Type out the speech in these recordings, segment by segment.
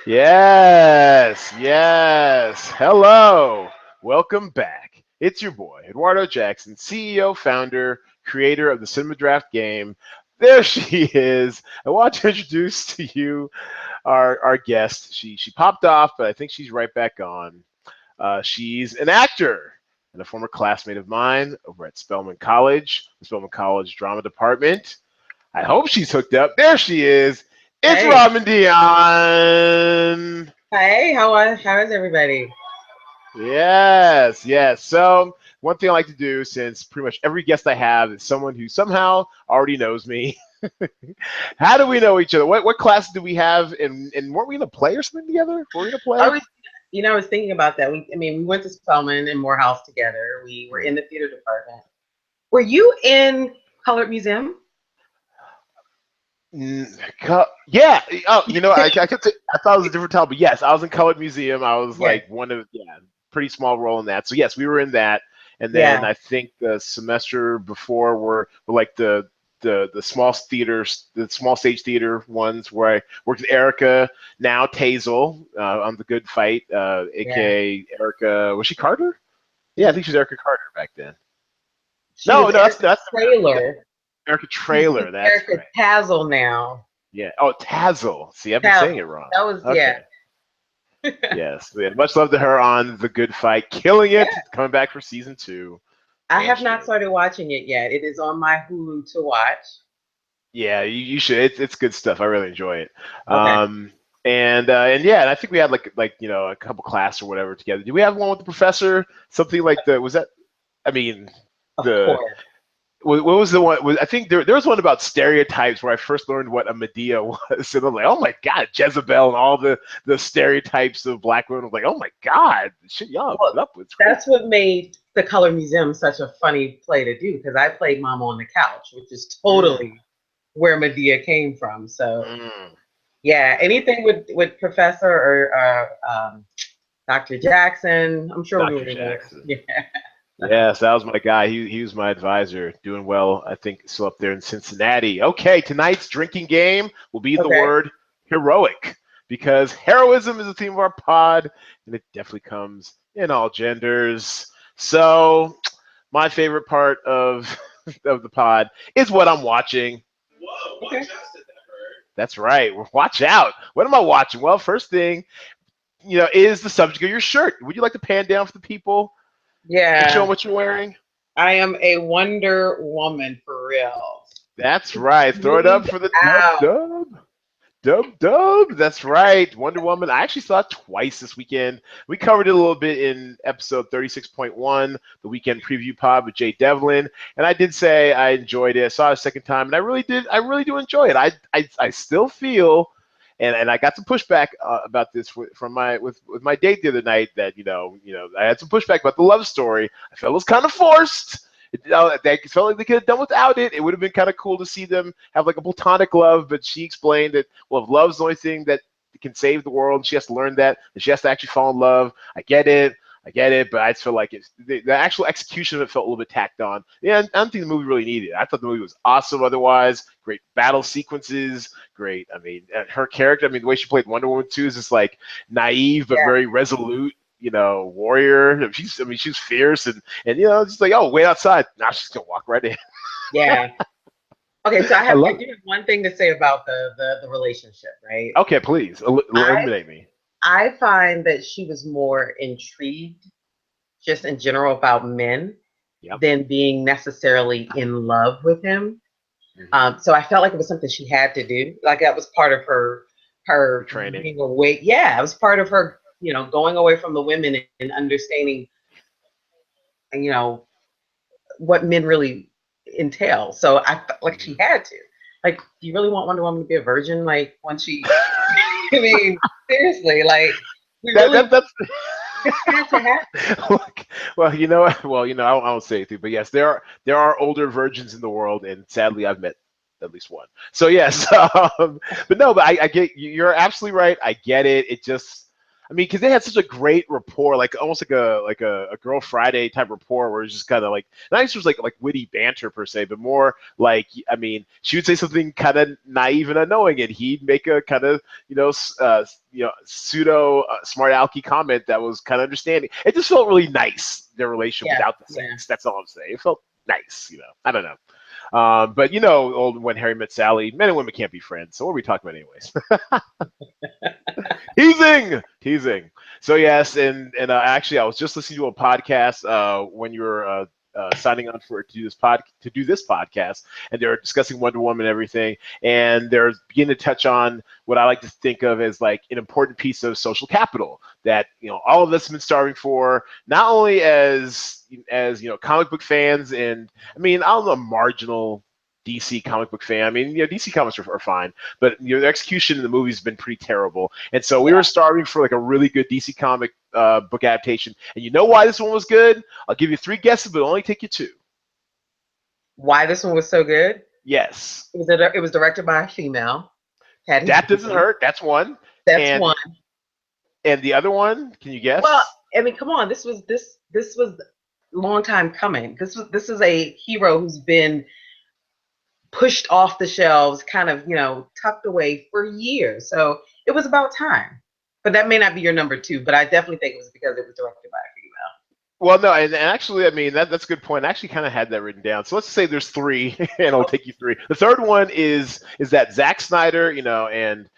Yes, yes. Hello. Welcome back. It's your boy, Eduardo Jackson, CEO, founder, creator of the Cinema Draft game. There she is. I want to introduce to you our guest. She popped off, but I think she's right back on. She's an actor and a former classmate of mine over at Spelman College, the Spelman College Drama Department. I hope she's hooked up. There she is. It's Hey, Robin Dion. hey, how is everybody? Yes, yes. So one thing I like to do, since pretty much every guest I have is someone who somehow already knows me. How do we know each other? What class do we have? And weren't we gonna play or something together? Were we gonna I play? was, I was thinking about that. We went to Spelman and Morehouse together. We were in the theater department. Were you in Colored Museum? Yeah. Oh, I thought it was a different title, but yes, I was in Colored Museum. I was Yes. like one of pretty small role in that. So yes, we were in that. And then Yeah. I think the semester before were like the small theaters, the small stage theater ones where I worked with Erica, now Tazel, on The Good Fight, Yeah. aka Erica. Was she Carter? Yeah, I think she was Erica Carter back then. She No, was no, Erica that's Trailer. Erica She's Trailer. That's Erica right. Tazzle now. Yeah. Oh, Tazel. See, I've been saying it Tazzle. wrong. That was Okay. yeah. Yes. Yeah, much love to her on The Good Fight, killing Yeah. it, coming back for season two. I Yeah, have she not is. started watching it yet. It is on my Hulu to watch. Yeah, you should. It's good stuff. I really enjoy it. Okay. Um, and yeah, and I think we had like a couple class or whatever together. Did we have one with the professor? Something like the was that? I mean, Of the course. what was the one? I think there was one about stereotypes where I first learned what a Medea was, and I'm like, oh my god, Jezebel and all the stereotypes of black women. I'm like, oh my god, shit, y'all Well, up with crazy. that's what made the Color Museum such a funny play to do because I played Mama on the Couch, which is Mm, totally where Medea came from. So mm. yeah, anything with Professor or Dr. Jackson, I'm sure we Dr. were in there. Jackson. Yeah. Yes, that was my guy. He was my advisor. Doing well, I think, still up there in Cincinnati. Okay, tonight's drinking game will be the Okay. word heroic because heroism is the theme of our pod, and it definitely comes in all genders. So, my favorite part of of the pod is what I'm watching. Whoa, Okay. watch out, said that bird. That's right. Watch out. What am I watching? Well, first thing, is the subject of your shirt. Would you like to pan down for the people and show them Yeah. what you're wearing? I am a Wonder Woman for real. That's right. Throw it up Moved for the dub out. dub. Dub dub. That's right. Wonder Woman. I actually saw it twice this weekend. We covered it a little bit in episode 36.1, the weekend preview pod with Jay Devlin. And I did say I enjoyed it. I saw it a second time, and I really do enjoy it. I still feel, and I got some pushback about this from with my date the other night, that I had some pushback about the love story. I felt it was kind of forced. They felt like they could have done without it. It would have been kind of cool to see them have like a platonic love, but she explained that, well, if love's the only thing that can save the world, and she has to learn that, and she has to actually fall in love. I get it, but I just feel like the actual execution of it felt a little bit tacked on. Yeah, I don't think the movie really needed it. I thought the movie was awesome otherwise. Great battle sequences, great. I mean, her character, I mean, the way she played Wonder Woman too is just like naive but Yeah. very resolute, warrior. She's fierce and just like, oh, wait outside. Now she's gonna walk right in. Yeah. Okay, so I I love do it. have one thing to say about the relationship, right? Okay, please I eliminate me. I find that she was more intrigued just in general about men Yep. than being necessarily in love with him. Mm-hmm. So I felt like it was something she had to do. Like that was part of For her training. being away. Yeah, it was part of her, going away from the women and understanding, you know, what men really entail. So I felt like Mm-hmm. she had to. Like, do you really want Wonder Woman to be a virgin? Like, when she, I mean, seriously, like, we that really that that's this had to happen. Look, well, I won't say anything, but yes, there are older virgins in the world, and sadly, I've met at least one. So yes, but no, but I get you're absolutely right. I get it. It just, I mean, because they had such a great rapport, like almost like a Girl Friday type rapport, where it's just kind of like not just like witty banter per se, but more like, I mean, she would say something kind of naive and unknowing, and he'd make a kind of pseudo smart alecky comment that was kind of understanding. It just felt really nice, their relation Yeah, without the yeah. sex. That's all I'm saying. It felt nice, I don't know. But old When Harry Met Sally, men and women can't be friends. So what are we talking about, anyways? Teasing. So yes, and actually, I was just listening to a podcast when you were signing on for to do this podcast, and they were discussing Wonder Woman and everything, and they're beginning to touch on what I like to think of as like an important piece of social capital that all of us have been starving for, not only as comic book fans, and I mean, I'm a marginal DC comic book fan. I mean, DC comics are fine, but the execution in the movies has been pretty terrible. And so we Yeah. were starving for like a really good DC comic book adaptation. And you know why this one was good? I'll give you three guesses, but it'll only take you two. Why this one was so good? Yes, It was directed by a female, Patty that doesn't Jenkins. hurt. That's one. That's And one. the other one, can you Well, guess? I mean, come on, this was a long time coming. This is a hero who's been pushed off the shelves, kind of, tucked away for years. So it was about time. But that may not be your number two, but I definitely think it was because it was directed by a female. Well, no, and actually, I mean that's a good point. I actually kind of had that written down. So let's say there's three, and it'll take you three. The third one is that Zack Snyder, and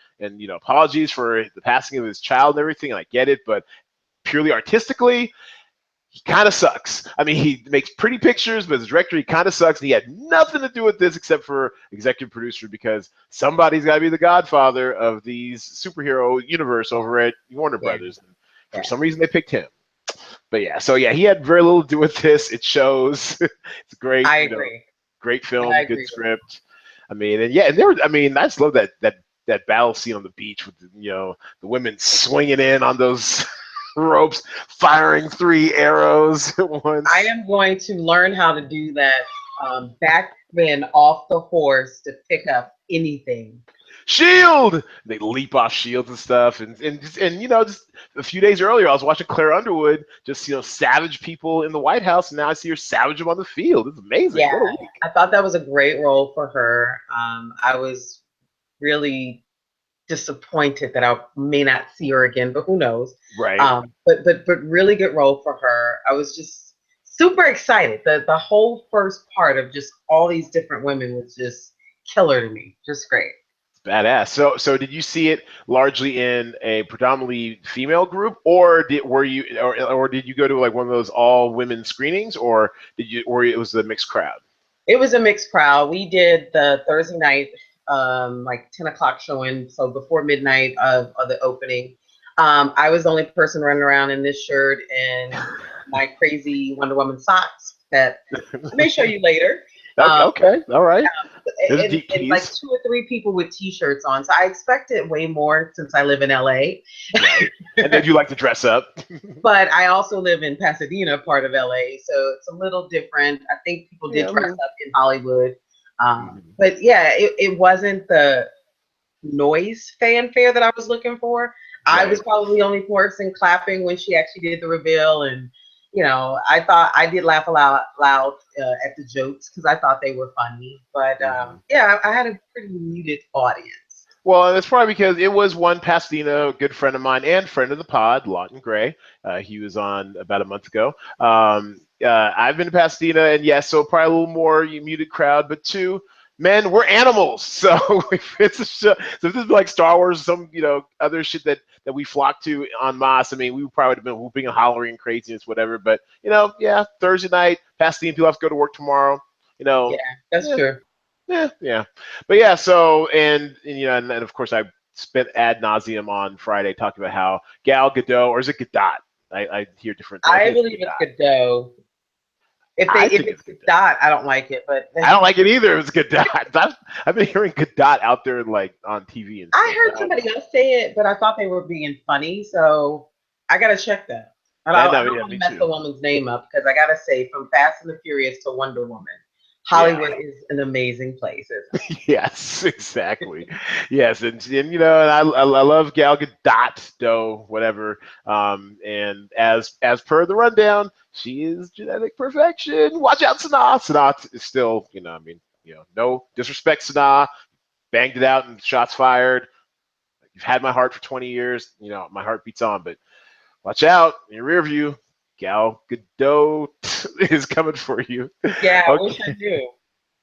apologies for the passing of his child and everything. And I get it, but purely artistically, he kind of sucks. I mean, he makes pretty pictures, but as a director, he kind of sucks. And he had nothing to do with this except for executive producer, because somebody's got to be the godfather of these superhero universe over at Warner Yeah, Brothers. And for yeah. some reason, they picked him. But yeah, so yeah, he had very little to do with this. It shows. It's great, I agree. great I film, good agree with that. script. I mean, and yeah, and there. I mean, I just love that battle scene on the beach with the women swinging in on those ropes, firing three arrows at I once. am going to learn how to do that back then off the horse to pick up anything. Shield! They leap off shields and stuff, and just a few days earlier, I was watching Claire Underwood just savage people in the White House, and now I see her savage them on the field. It's amazing. Yeah, What a week! I thought that was a great role for her. I was really disappointed that I may not see her again, but who knows? Right. But really good role for her. I was just super excited. The whole first part of just all these different women was just killer to me. Just great. Badass. So did you see it largely in a predominantly female group, or did you go to like one of those all women screenings, or it was a mixed crowd? It was a mixed crowd. We did the Thursday night, like 10 o'clock showing, so before midnight of the opening. I was the only person running around in this shirt and my crazy Wonder Woman socks that I may show you later. Okay, Um, okay, all right. There's a deep and like tease, two or three people with T-shirts on. So I expected way more since I live in LA. right? And then you like to dress up. But I also live in Pasadena, part of LA, so it's a little different. I think people did Yeah, I dress mean, up in Hollywood, mhm. but yeah, it wasn't the noise fanfare that I was looking for. I was Right. probably the only person clapping when she actually did the reveal, and I thought I did laugh loud at the jokes because I thought they were funny. But Mhm. yeah, I had a pretty muted audience. Well, that's probably because it was one Pasadena good friend of mine and friend of the pod, Lawton Gray. He was on about a month ago. I've been to Pasadena, and yes, so probably a little more muted crowd, but two, men, we're animals. So if it's a show, so if this is like Star Wars, some other shit that we flock to en masse, I mean, we probably would have been whooping and hollering and craziness, whatever. But yeah, Thursday night, Pasadena people have to go to work tomorrow. You Yeah, know, that's yeah, true. yeah. But yeah, so and of course I spent ad nauseum on Friday talking about how Gal Gadot, or is it Gadot? I hear different things. I I think it's believe it's Gadot. Godot. I If think it's it's Gadot. Dot, I don't like it, but I don't like it either. It's Gadot. I've been hearing Gadot out there like on TV and I stuff. But heard I don't somebody know. else say it, but I thought they were being funny, so I gotta check that. And Yeah, I no, don't yeah, want to me mess the too. woman's name up because I gotta say, from Fast and the Furious to Wonder Woman, Yeah. Hollywood is an amazing place, isn't Yes, exactly. Yes, and and I love Gal Gadot, though, whatever. And as per the rundown, she is genetic perfection. Watch out, Sanaa. Sanaa is still, no disrespect, Sanaa. Banged it out and shots fired. You've had my heart for 20 years. My heart beats on, but watch out in your rear view. Gal Gadot is coming for you. it? Yeah, I wish I Okay. knew.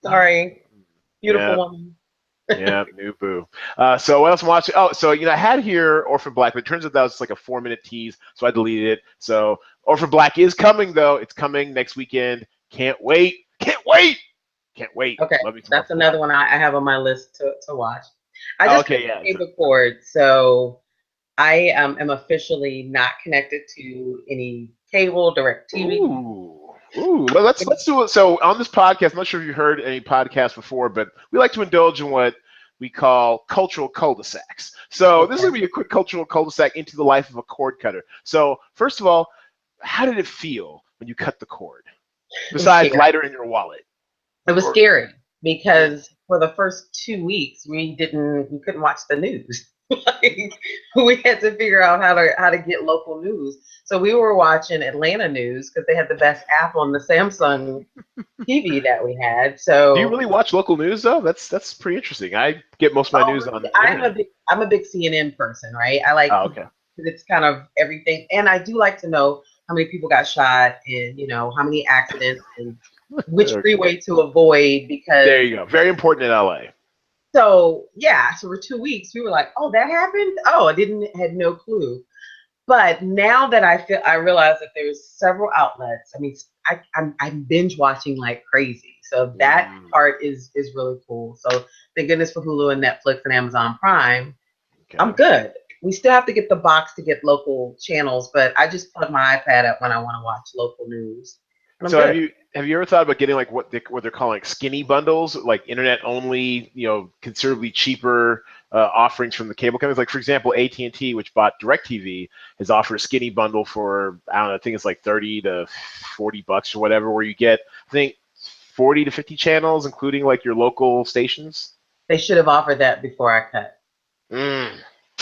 Sorry, beautiful Yeah. woman. Yeah, new boo. So what else I'm watching? Oh, so I had here Orphan Black, but it turns out that was like a 4-minute tease, so I deleted it. So Orphan Black is coming though. It's coming next weekend. Can't wait. Can't wait. Can't wait. Okay, Love me some that's Orphan Black. another one I have on my list to watch. I Oh, just got okay, yeah. a cable cord, so I am officially not connected to any cable, direct TV. Ooh. Let's do it. So on this podcast, I'm not sure if you heard any podcasts before, but we like to indulge in what we call cultural cul-de-sacs. So this is Okay. gonna be a quick cultural cul-de-sac into the life of a cord cutter. So first of all, how did it feel when you cut the cord? It was Besides scary. lighter in your wallet. It was Or- scary mm, because for the first 2 weeks we couldn't watch the news. Like we had to figure out how to get local news. So we were watching Atlanta news because they had the best app on the Samsung TV that we had. do you So really watch local news though? That's pretty interesting. I get most of my oh, news really? on the internet. I'm a big CNN person, right? I like Oh, okay. it's kind of everything, and I do like to know how many people got shot and how many accidents and which Okay. freeway to avoid There because you go. Very important in LA. so yeah, so for 2 weeks we were like, oh, that happened. Oh, I didn't had no clue. But now that I realize that there's several outlets. I mean, I'm binge watching like crazy. So that Mm, part is really cool. So thank goodness for Hulu and Netflix and Amazon Prime. I'm okay. good. We still have to get the box to get local channels, but I just plug my iPad up when I want to watch local news, and I'm So have good. you ever thought about getting like what they're calling like skinny bundles, like internet only, considerably cheaper offerings from the cable companies? Like for example, AT&T, which bought DirecTV, has offered a skinny bundle for I don't know, I think it's like 30 to $40 or whatever, where you get I think 40 to 50 channels, including like your local stations. They should have offered that before I cut. Mm,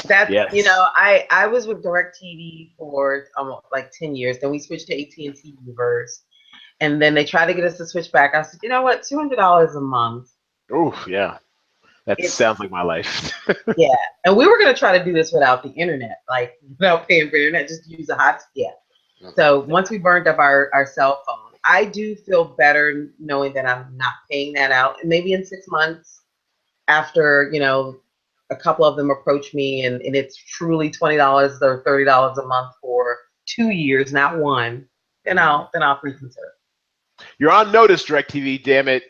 That's yes. I was with DirecTV for like 10 years. Then we switched to AT&T Universe, and then they tried to get us to switch back. I said, you know what, $200 a month. Oof, yeah. That It's sounds like my life. yeah, and we were gonna try to do this without the internet, like without paying for internet, just use a hot yeah. So once we burned up our cell phone, I do feel better knowing that I'm not paying that out. And maybe in 6 months, after a couple of them approach me, and it's truly $20 or $30 a month for 2 years, not one, then Mm. I'll reconsider. You're on notice, DirecTV. Damn it,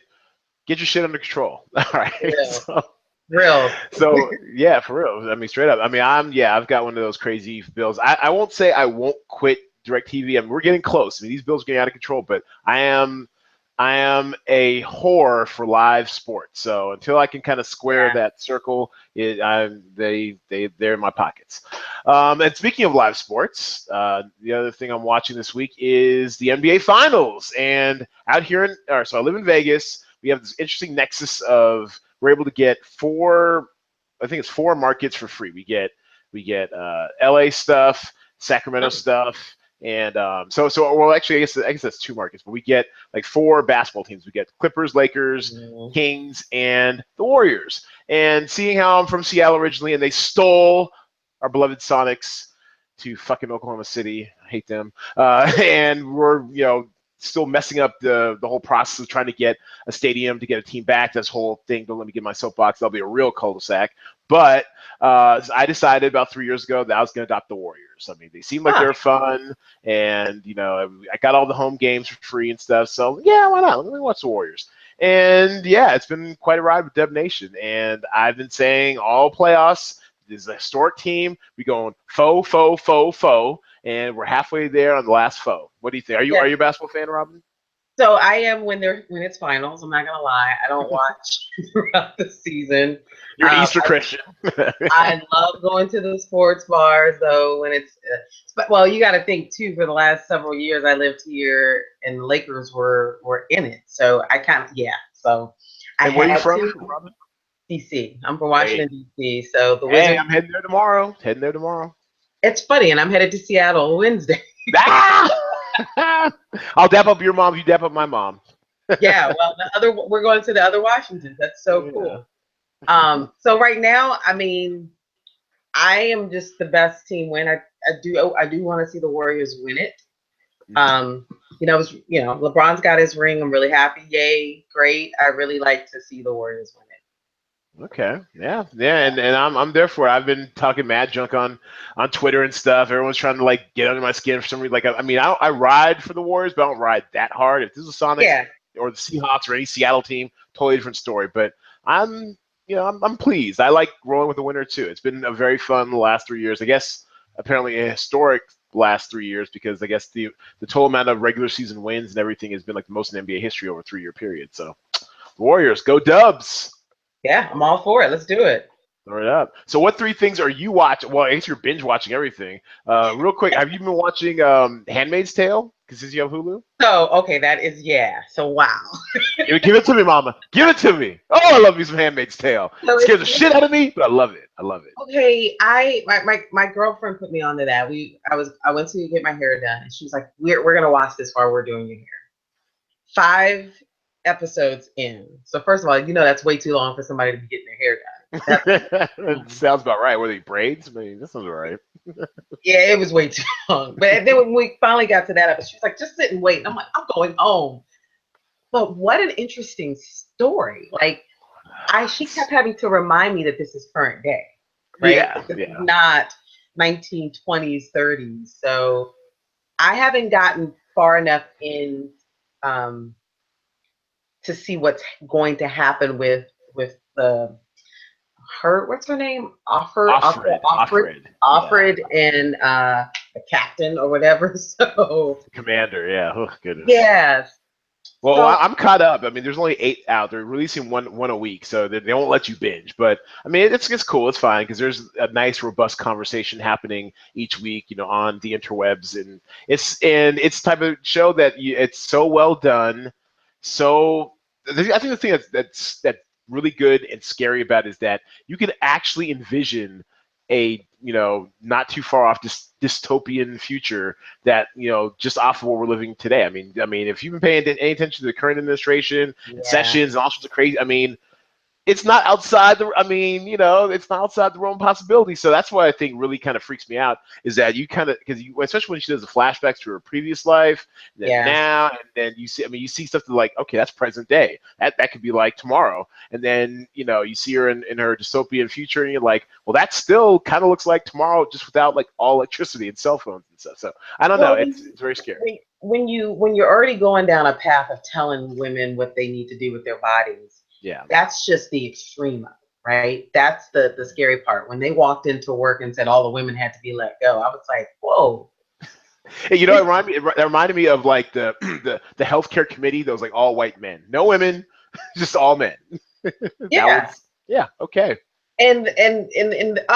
get your shit under control. All right. Real, So real. So yeah, for real. I mean, straight up. I mean, I've got one of those crazy bills. I won't say I won't quit DirecTV. I mean, we're getting close. I mean, these bills are getting out of control, but I am a whore for live sports. So until I can kind of square Yeah. that circle, they're in my pockets. And speaking of live sports, the other thing I'm watching this week is the NBA Finals. And out here so I live in Vegas. We have this interesting nexus of we're able to get I think it's four markets for free. We get LA stuff, Sacramento Oh, stuff, and so well actually I guess that's two markets, but we get like four basketball teams. We get Clippers, Lakers, mhm. Kings, and the Warriors. And seeing how I'm from Seattle originally, and they stole our beloved Sonics to fucking Oklahoma City. I hate them. And we're still messing up the whole process of trying to get a stadium to get a team back. This whole thing. Don't let me get my soapbox. That'll be a real cul-de-sac. But I decided about 3 years ago that I was going to adopt the Warriors. I mean, they seemed like they Huh. were fun, and I got all the home games for free and stuff. So yeah, why not? Let me watch the Warriors. And yeah, it's been quite a ride with Dev Nation. And I've been saying all playoffs. This is a historic team. We going faux, faux, faux, faux, and we're halfway there on the last faux. What do you think? Are you Yeah. a basketball fan, Robin? So I am when it's finals. I'm not gonna lie. I don't watch throughout the season. You're an Easter Christian. I love going to the sports bars though when it's. But well, you got to think too. For the last several years, I lived here, and the Lakers were in it. So I kind of So I And where are you had from, to. Robin? DC. I'm from Hey, Washington DC. So the hey, Wizards. I'm heading there tomorrow. Heading there tomorrow. It's funny, and I'm headed to Seattle Wednesday. Ah! I'll dap up your mom. You dap up my mom. Yeah, well, we're going to the other Washingtons. That's so Yeah. cool. So right now, I mean, I am just the best team win. I do want to see the Warriors win it. Um, LeBron's got his ring. I'm really happy. Yay, great. I really like to see the Warriors win Okay. Yeah. Yeah. And I'm there for it. I've been talking mad junk on Twitter and stuff. Everyone's trying to like get under my skin for some reason. Like I mean, I ride for the Warriors, but I don't ride that hard. If this is the it. Sonics Yeah, or the Seahawks or any Seattle team, totally different story. But I'm I'm pleased. I like rolling with the winner too. It's been a very fun the last 3 years. I guess apparently a historic last 3 years because I guess the total amount of regular season wins and everything has been like the most in NBA history over a 3 year period. So Warriors, go Dubs. yeah, I'm all for it. Let's do it. Throw it up. So, what three things are you watching? Well, I guess you're binge watching everything. Real quick, have you been watching *Handmaid's Tale*? Because you have Hulu. So okay, that is yeah. So wow. Give it to me, Mama. Give it to me. Oh, I love me some *Handmaid's Tale*. So It scares the shit out of me, but I love it. I love it. okay, my girlfriend put me onto that. I went to get my hair done, and she was like, "We're gonna watch this while we're doing your hair." 5 episodes in. So first of all, that's way too long for somebody to be getting their hair done. That sounds about right. Were they braids? I mean, that sounds all right. Yeah, it was way too long. But then when we finally got to that episode, she was like, "Just sit and wait." And I'm like, "I'm going home." But what an interesting story! Like, she kept having to remind me that this is current day, right? Yeah, This is yeah. not 1920s, 30s. So I haven't gotten far enough in um, to see what's going to happen with the her what's her name? Yeah. Offred and the captain or whatever. So Commander. Yeah. Oh goodness. yes. Well, So I'm caught up. I mean, there's only 8 out. They're releasing one a week, so they won't let you binge. But I mean, it's cool. It's fine because there's a nice, robust conversation happening each week, on the interwebs, and it's type of show that it's so well done. So I think the thing that's really good and scary about it is that you can actually envision a not too far off dystopian future that just off of what we're living today. I mean, if you've been paying any attention to the current administration and yeah. sessions and all sorts of crazy, I mean, it's not outside the. I mean, it's not outside the realm of possibility. So that's what I think really kind of freaks me out is that you kind of because especially when she does the flashbacks to her previous life, and then Yeah. now, and then you see. I mean, you see stuff that like, okay, that's present day. That could be like tomorrow, and then you see her in her dystopian future, and you're like, well, that still kind of looks like tomorrow, just without like all electricity and cell phones and stuff. So I don't know. Well, It's very scary. when you're already going down a path of telling women what they need to do with their bodies, Yeah. that's just the extreme of it, right? That's the scary part. When they walked into work and said all the women had to be let go, I was like, whoa. Hey, that reminded me of like the the healthcare committee. Those like all white men, no women, just all men. That Yeah. was yeah, okay. And the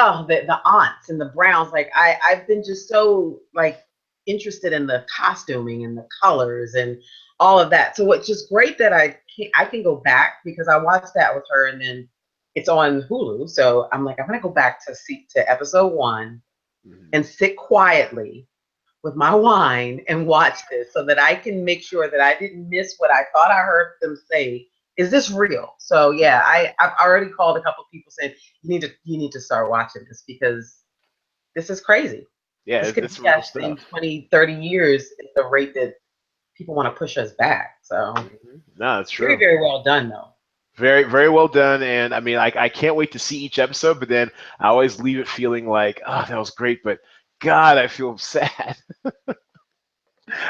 aunts and the Browns, like I've been just so like interested in the costuming and the colors and all of that. So it's just great that I can go back because I watched that with her and then it's on Hulu. So I'm like, I'm gonna go back to episode 1 Mhm. and sit quietly with my wine and watch this so that I can make sure that I didn't miss what I thought I heard them say. Is this real? So yeah, I've already called a couple of people saying you need to start watching this because this is crazy. Yeah, This could it's be real us in stuff. 20, 30 years at the rate that people want to push us back. So No, that's very, true. very well done though. Very, very well done. And I mean, I can't wait to see each episode, but then I always leave it feeling like, oh, that was great, but God, I feel sad.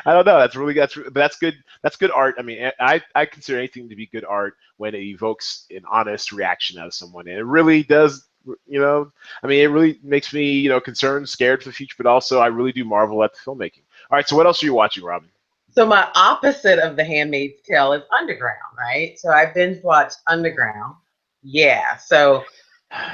I don't know. But that's good. That's good art. I mean, I consider anything to be good art when it evokes an honest reaction out of someone, and it really does. I mean, it really makes me concerned, scared for the future, but also I really do marvel at the filmmaking. All right, so what else are you watching, Robin? So my opposite of The Handmaid's Tale is Underground, right? So I binge watched Underground. Yeah. So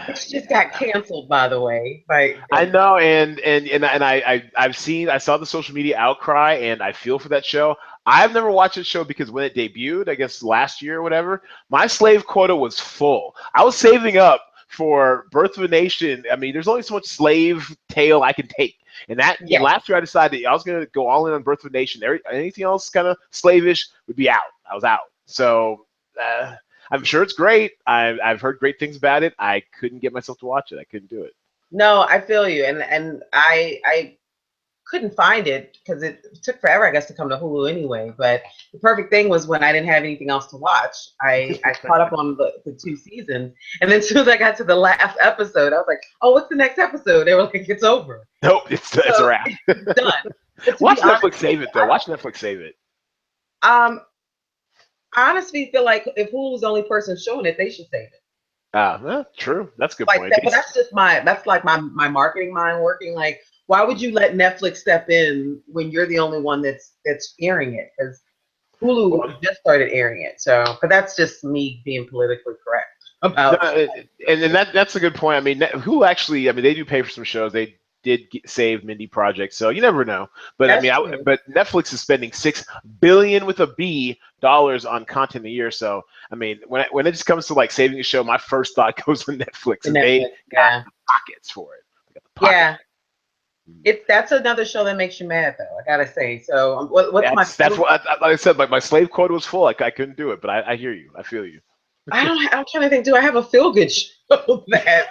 which just got Yeah. canceled, by the way. By I know, and I saw the social media outcry, and I feel for that show. I've never watched the show because when it debuted, I guess last year or whatever, my slave quota was full. I was saving up for Birth of a Nation. I mean, there's only so much slave tale I can take. And yes. last year I decided I was gonna go all in on Birth of a Nation. Anything else kind of slavish would be out. I was out. So I'm sure it's great. I've heard great things about it. I couldn't get myself to watch it. I couldn't do it. No, I feel you, and I couldn't find it because it took forever, I guess, to come to Hulu anyway. But the perfect thing was when I didn't have anything else to watch, I caught up on the two seasons, and then as soon as I got to the last episode, I was like, "Oh, what's the next episode?" They were like, "It's over, Nope, it's a so wrap. it's done." But to Watch be honest Netflix with save you, it though. Watch Netflix save it. um, I honestly feel like if Hulu's the only person showing it, they should save it. True. That's a good Like point. that, but that's just that's like my marketing mind working. Like, why would you let Netflix step in when you're the only one that's airing it? Because Hulu Well, just started airing it. So, but that's just me being politically correct no, about. and that's a good point. I mean, who actually? I mean, they do pay for some shows. They did save Mindy Project, so you never know. But I That's mean, true. but Netflix is spending $6 billion with a B dollars on content a year. So I mean, when it just comes to like saving a show, my first thought goes to Netflix, The and they Netflix, got yeah, the pockets for it. They got the pockets. yeah. That's another show that makes you mad, though. I gotta say. So, what's my? That's what like I said. Like my slave quota was full. Like I couldn't do it, but I hear you. I feel you. I don't. I'm trying to think. Do I have a feel good show that?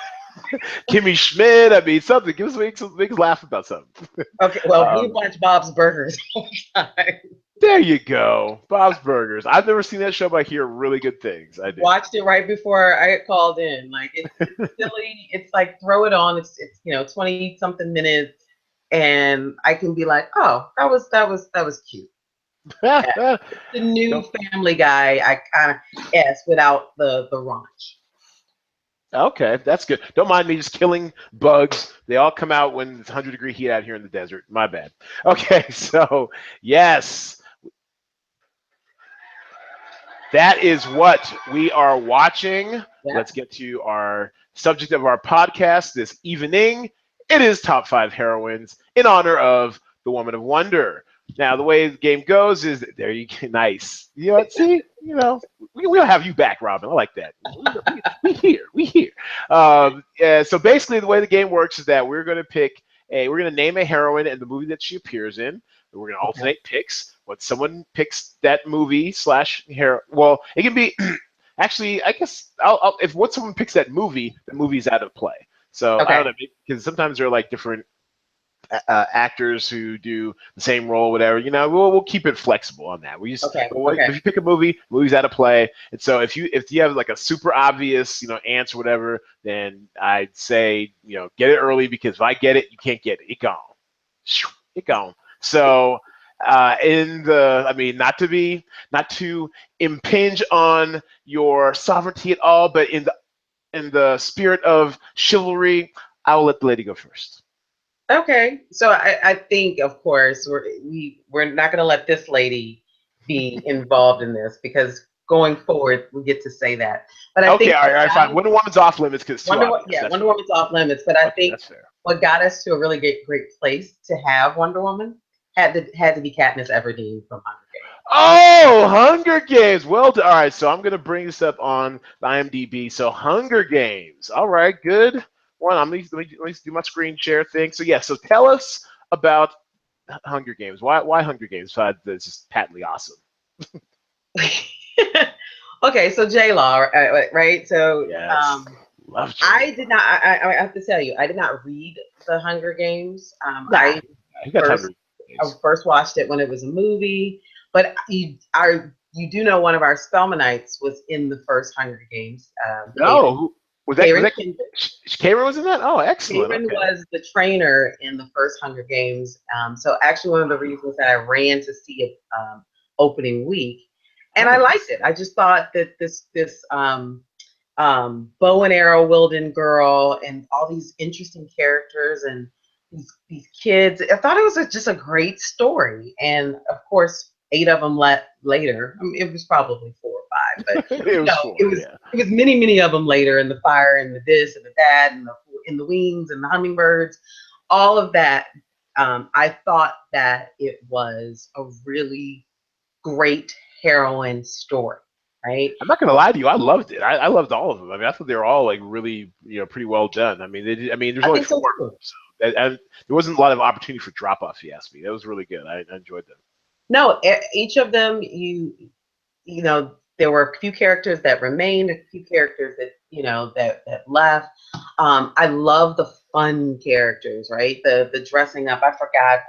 Kimmy Schmidt. I mean, something. Give us make us laugh about something. Okay, well, we Um, watch Bob's Burgers all the time. there you go, Bob's Burgers. I've never seen that show, but I hear really good things. I do. Watched it right before I got called in. Like it's silly. It's like throw it on. It's 20 something minutes, and I can be like, oh, that was cute. Yeah. It's the new Don't- Family Guy. I kind of without the raunch. okay, that's good. Don't mind me just killing bugs. They all come out when it's 100-degree heat out here in the desert. My bad. Okay, so yes, that is what we are watching. Yeah. Let's get to our subject of our podcast this evening. It is Top 5 Heroines in honor of the Woman of Wonder. Now, the way the game goes is that there you go. Nice. You know what? See, we'll have you back, Robin. I like that. We here. We here. Yeah, so basically, the way the game works is that we're going to name a heroine and the movie that she appears in. We're going to Okay. alternate picks. When someone picks that movie slash hero, well, it can be actually. I guess if once someone picks that movie, the movie's out of play. So I don't Okay. know because sometimes there are like different actors who do the same role, whatever. We'll keep it flexible on that. We just Okay. if Okay. you pick a movie's out of play, and so if you have like a super obvious answer, whatever, then I'd say get it early because if I get it, you can't get it. It gone. It gone. So I mean, not to impinge on your sovereignty at all, but in the spirit of chivalry, I will let the lady go first. Okay. So I think, of course, we're not going to let this lady be involved in this because going forward we get to say that. But I Okay, think all right, fine. Wonder Woman's off limits because it's too obvious. Yeah, That's Wonder fine. Woman's off limits. But I Okay, think that's fair. what got us to a really great place to have Wonder Woman had to be Katniss Everdeen from Hunger Games. Oh, Hunger Games. Well, all right. So I'm gonna bring this up on IMDb. So Hunger Games. All right, good. One. Let me do my screen share thing. So yeah. So tell us about Hunger Games. Why Hunger Games? Besides, it's just patently awesome. Okay, so J Law, right? So Yes, love I J. did not. I have to tell you, I did not read the Hunger Games. Nah, you got time to First read I games. first watched it when it was a movie, but you do know one of our Spelmanites was in the first Hunger Games. No, was that? Was Karen that? Kara was in that? Oh, excellent. Karan Okay. was the trainer in the first Hunger Games. So actually, one of the reasons that I ran to see it opening week, and Oh, I liked nice. it. I just thought that this bow and arrow wielding girl and all these interesting characters and these kids. I thought it was just a great story, and of course. 8 of them later. I mean, it was probably 4 or 5, but It was it four, was yeah. it was many of them later, and the fire and the this and the that and the wings and the hummingbirds, all of that. I thought that it was a really great heroine story, right? I'm not gonna lie to you, I loved it. I loved all of them. I mean, I thought they were all like really, pretty well done. I mean, I mean, there's I only think so four, too. so and there wasn't a lot of opportunity for drop off. If you ask me, that was really good. I enjoyed them. No, each of them, there were a few characters that remained, a few characters that that left. I love the fun characters, right? The dressing up. I forgot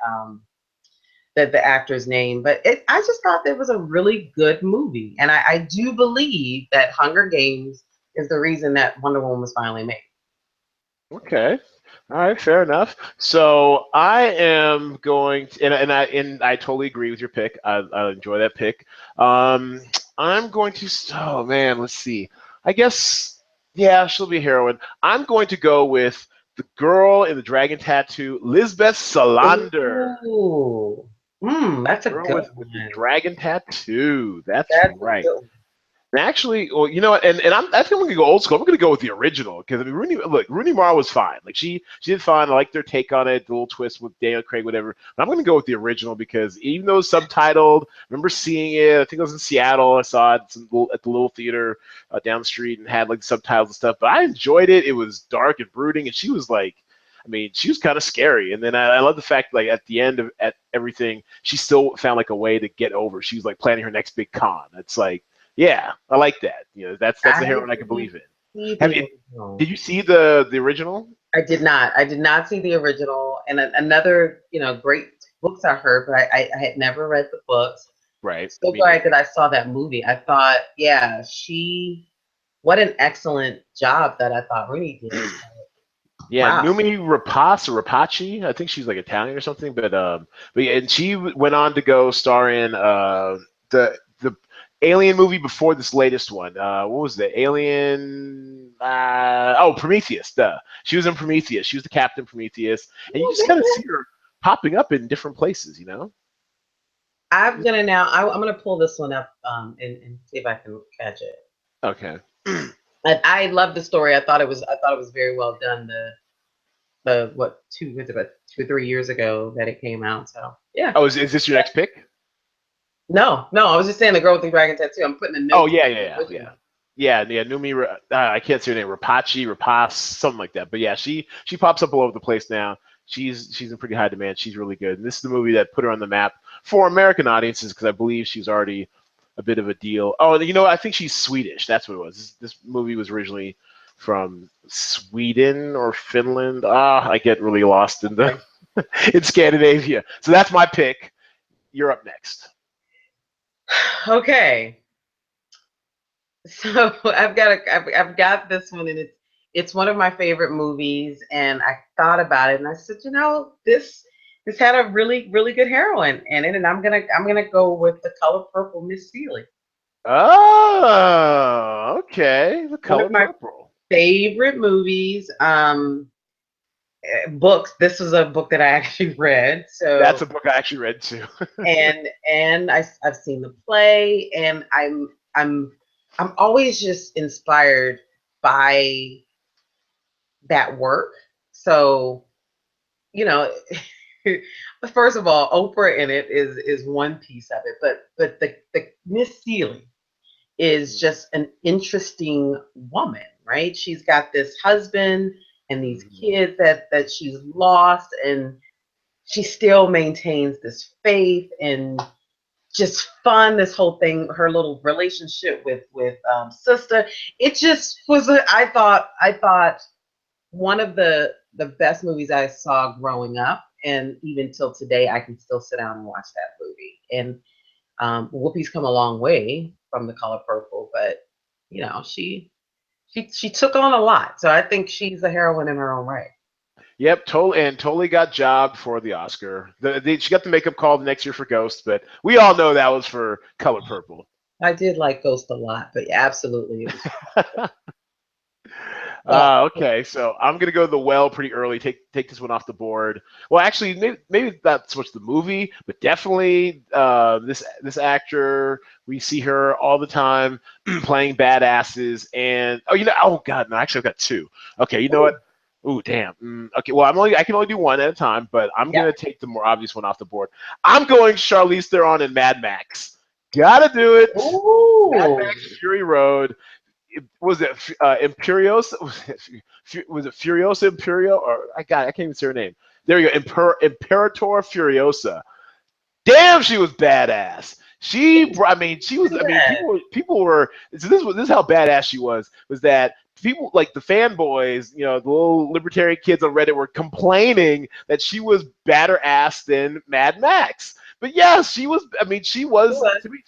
the actor's name, but I just thought it was a really good movie, and I do believe that Hunger Games is the reason that Wonder Woman was finally made. Okay. All right, fair enough. So I am going to, and I totally agree with your pick. I enjoy that pick. Um, I'm going to. Oh man, let's see. I guess yeah, she'll be a heroine. I'm going to go with the girl in the dragon tattoo, Lisbeth Salander. Ooh, that's a Girl good with the one. dragon tattoo. That's That's a right. good one. And actually, well, and I think I'm gonna go old school. I'm gonna go with the original because I mean, Rooney Mara was fine. Like she did fine. I liked their take on it, the little twist with Daniel Craig, whatever. But I'm gonna go with the original because even though it's subtitled, I remember seeing it. I think I was in Seattle. I saw it at the little theater down the street and had like subtitles and stuff. But I enjoyed it. It was dark and brooding, and she was like. I mean, she was kind of scary, and then I love the fact, like at the end of at everything, she still found like a way to get over. She was like planning her next big con. It's like, yeah, I like that. That's the I heroine I can didn't believe in. see Have the you? original. Did you see the original? I did not. I did not see the original. And another, great books I heard, but I had never read the books. Right. So Me glad neither. that I saw that movie. I thought, yeah, what an excellent job that I thought Rooney did. Yeah, Wow. Numi Rapace. I think she's like Italian or something, but yeah, and she went on to go star in the Alien movie before this latest one. What was the Alien? Prometheus. Duh. She was in Prometheus. She was the Captain Prometheus, and you just kind of see her popping up in different places. I'm gonna pull this one up and see if I can catch it. Okay. I love the story. I thought it was very well done. The what two was it about 2 or 3 years ago that it came out. So yeah. Oh, is this your next pick? No, no, I was just saying the girl with the dragon tattoo. I'm putting a Oh note yeah, to yeah, the yeah, yeah. original. Yeah. Numi, I can't say her name. Rapace, something like that. But yeah, she pops up all over the place now. She's in pretty high demand. She's really good. And this is the movie that put her on the map for American audiences because I believe she's already a bit of a deal. Oh, I think she's Swedish. That's what it was. This movie was originally from Sweden or Finland. I get really lost in the Okay. in Scandinavia. So that's my pick. You're up next. Okay. So I've got this one, and it's one of my favorite movies. And I thought about it, and I said, this had a really good heroine in it, and I'm gonna go with The Color Purple, Miss Seeley. Oh, okay. The One of color my purple. favorite movies. Books. This was a book that I actually read. That's So a book I actually read too. and I've seen the play, and I'm always just inspired by that work. So you know, first of all, Oprah in it is one piece of it, but the Miss Seeley is just an interesting woman, right? She's got this husband and these kids that she's lost, and she still maintains this faith and just fun. This whole thing, her little relationship with sister, it just was. I thought one of the best movies I saw growing up, and even till today, I can still sit down and watch that movie. And Whoopi's come a long way from The Color Purple, but she took on a lot. So I think she's a heroine in her own right. Yep, totally got jobbed for the Oscar. She got the makeup call the next year for Ghost, but we all know that was for Color Purple. I did like Ghost a lot, but yeah, absolutely, it was. Yeah. Okay, so I'm gonna go the well pretty early. Take this one off the board. Well, actually, maybe not so much the movie, but definitely this actor. We see her all the time playing badasses, and oh god, no, actually I've got two. Okay, you know what? Ooh. Ooh, damn. Okay, well I can only do one at a time, but I'm Yep. gonna take the more obvious one off the board. I'm going Charlize Theron in Mad Max. Gotta do it. Mad Ooh. Max Fury Road. Was it Imperiosa? Was it Furiosa Imperio? Or I can't even say her name. There you go, Imperator Furiosa. Damn, she was badass. She was. Pretty I mean, bad. people were. So this is how badass she was. Was that people like the fanboys, the little libertarian kids on Reddit were complaining that she was badder ass than Mad Max. But yeah, she was. I mean, she She was was. to me.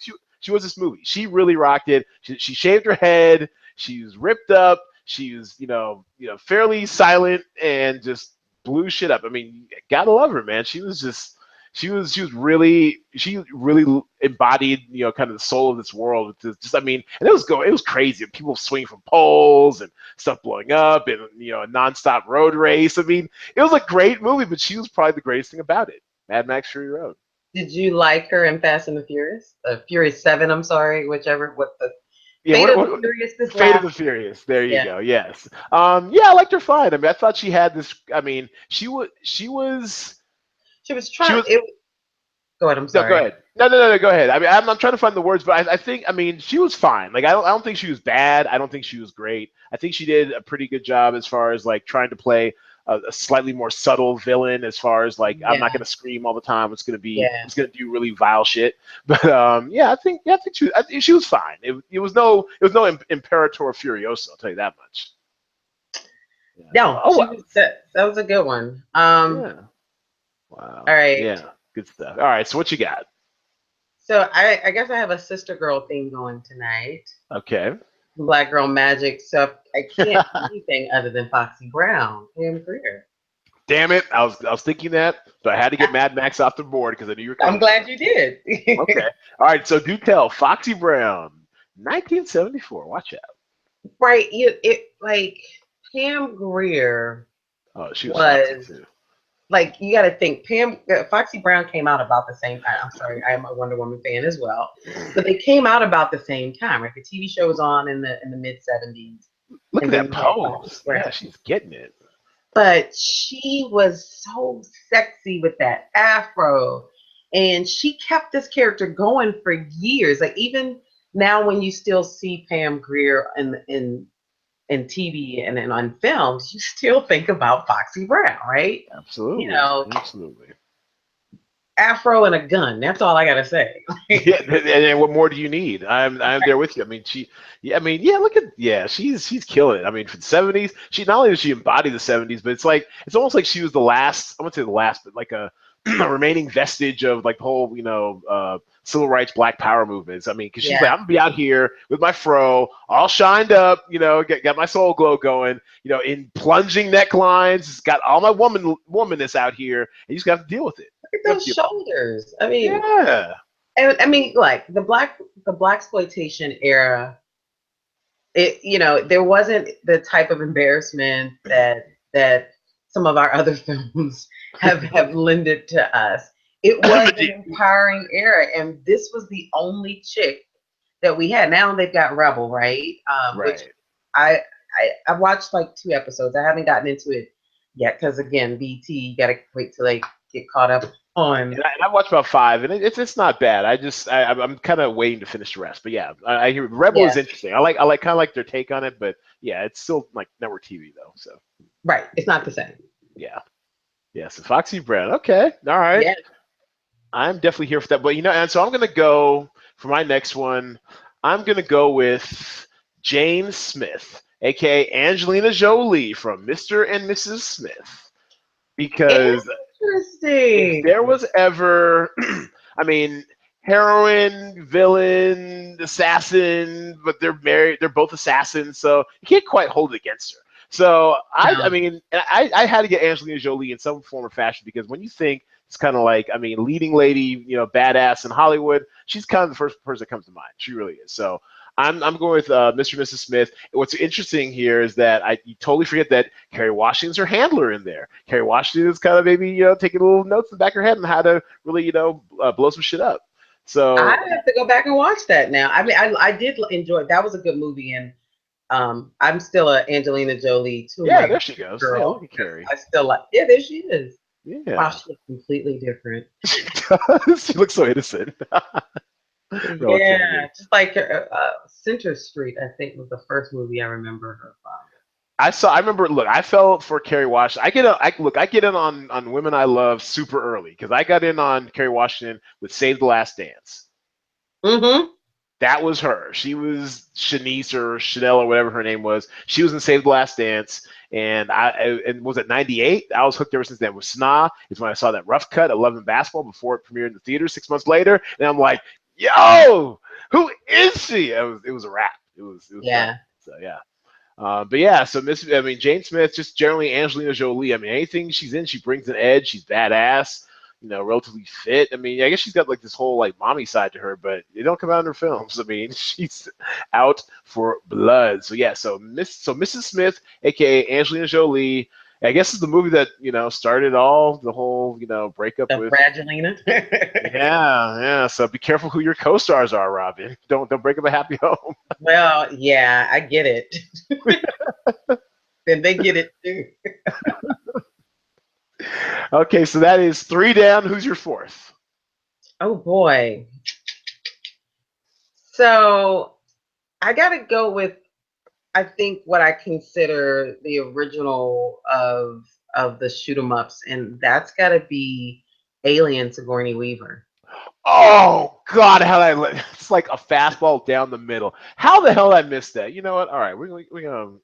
She was this movie. She really rocked it. She shaved her head. She was ripped up. She was, fairly silent and just blew shit up. I mean, gotta love her, man. She really embodied, kind of the soul of this world. Just, I mean, and it was crazy. People swinging from poles and stuff blowing up, and a nonstop road race. I mean, it was a great movie, but she was probably the greatest thing about it. Mad Max Fury Road. Did you like her in Fast and the Furious? Furious 7, I'm sorry, whichever. What the Yeah, Fate what, of the what Furious this Fate of the last? Furious. There you Yeah. go. Yes. Yeah, I liked her fine. I mean, I thought she had this. I mean, She was she trying was it go ahead, I'm No, go sorry. ahead. No. Go ahead. I mean, I'm trying to find the words, but I think, I mean, she was fine. Like, I don't think she was bad. I don't think she was great. I think she did a pretty good job as far as like trying to play a slightly more subtle villain. As far as like, I'm not Yeah, going to scream all the time. yeah. It's going to do really vile shit. But yeah, I think she was fine. It was no Imperator Furioso. I'll tell you that much. Yeah. No, Oh she well. was that was a good one. Yeah. All Wow. right. Yeah. Good stuff. All right. So what you got? So I guess I have a sister girl thing going tonight. Okay. Black Girl Magic. So I can't do anything other than Foxy Brown, Pam Grier. Damn it! I was thinking that, but I had to get Mad Max off the board because I knew you were I'm coming for glad it. you did. Okay. All right. So do tell. Foxy Brown, 1974. Watch out. Right. It like Pam Grier Oh, she was foxy was too. like you got to think Foxy Brown came out about the same time. I'm sorry, I am a Wonder Woman fan as well, but they came out about the same time. Right, the TV show was on in the mid 70s, Look and at then that you had Foxy pose. Brown. Yeah, she's getting it. But she was so sexy with that afro, and she kept this character going for years. Like even now, when you still see Pam Grier in TV and on films, you still think about Foxy Brown, right? You Absolutely. know, Absolutely. afro and a gun. That's all I gotta say. Yeah, and what more do you need? I'm there with you. I mean, yeah, I mean, yeah, she's killing it. I mean, for the '70s, she not only does she embody the '70s, but it's almost like she was the last. I wouldn't say the last, but like a remaining vestige of like the whole, civil rights, Black Power movements. I mean, because she's like, Yeah, I'm gonna be out here with my fro, all shined up, got my soul glow going, in plunging necklines, got all my womanness out here, and you just got to deal with it. look at You have those to deal with shoulders. it. Yeah. I mean, like the black exploitation era. There wasn't the type of embarrassment that some of our other films have lended to us. It was But an empowering era, and this was the only chick that we had. Now they've got Rebel, right? Which right. I, I watched like 2 episodes. I haven't gotten into it yet because again, BT, you gotta wait till they get caught up on. And I watched about five, and it's not bad. I'm kind of waiting to finish the rest. But yeah, I hear Rebel Yeah, is interesting. I like kind of like their take on it, but yeah, it's still like network TV though. So right. It's not the same. yeah, yeah. So Foxy Brown, okay, all right. Yeah. I'm definitely here for that. But and so I'm gonna go for my next one. I'm gonna go with Jane Smith, aka Angelina Jolie from Mr. and Mrs. Smith, because if Interesting. there was ever, I mean, heroine, villain, assassin, but they're married, they're both assassins, so you can't quite hold it against her. So I No. mean, I had to get Angelina Jolie in some form or fashion because when you think it's kind of like, I mean, leading lady, badass in Hollywood, she's kind of the first person that comes to mind. She really is. So I'm going with Mr. and Mrs. Smith. What's interesting here is that you totally forget that Kerry Washington's her handler in there. Kerry Washington is kind of maybe taking little notes in the back of her head on how to really blow some shit up. I So have to go back and watch that now. I mean, I did enjoy. That was a good movie, and I'm still a Angelina Jolie to yeah, my there she goes. Yeah, look girl at because Kerry. I still like. Yeah, there she is. Wow, Yeah, she looks completely different. she does. She looks so innocent, Yeah, relatively. just like Center Street, I think was the first movie I remember her from. I saw. I remember. Look, I fell for Kerry Washington. I get in on women I love super early because I got in on Kerry Washington with Save the Last Dance. Mm-hmm. That was her. She was Shanice or Chanel or whatever her name was. She was in Save the Last Dance, and and was it '98? I was hooked ever since then. With Sna is when I saw that rough cut, 11 Basketball, before it premiered in the theater 6 months later, and I'm like, yo, who is she? It was a wrap. It was done. Yeah, So yeah. But yeah, so I mean, Jane Smith, just generally Angelina Jolie. I mean, anything she's in, she brings an edge. She's badass, relatively fit. I mean, I guess she's got like this whole like mommy side to her, but it don't come out in her films. I mean, she's out for blood. So yeah, so Mrs. Smith, aka Angelina Jolie. I guess is the movie that started all the whole breakup the with. Fragilina. Yeah, yeah. So be careful who your co-stars are, Robin. Don't break up a happy home. Well, yeah, I get it. And they get it too. Okay, so that is three down. Who's your fourth? Oh boy. So I gotta go with I think what I consider the original of the shoot 'em ups, and that's gotta be Alien Sigourney Weaver. Oh God, how did I let it's like a fastball down the middle. How the hell did I miss that? You know what? All right, we're gonna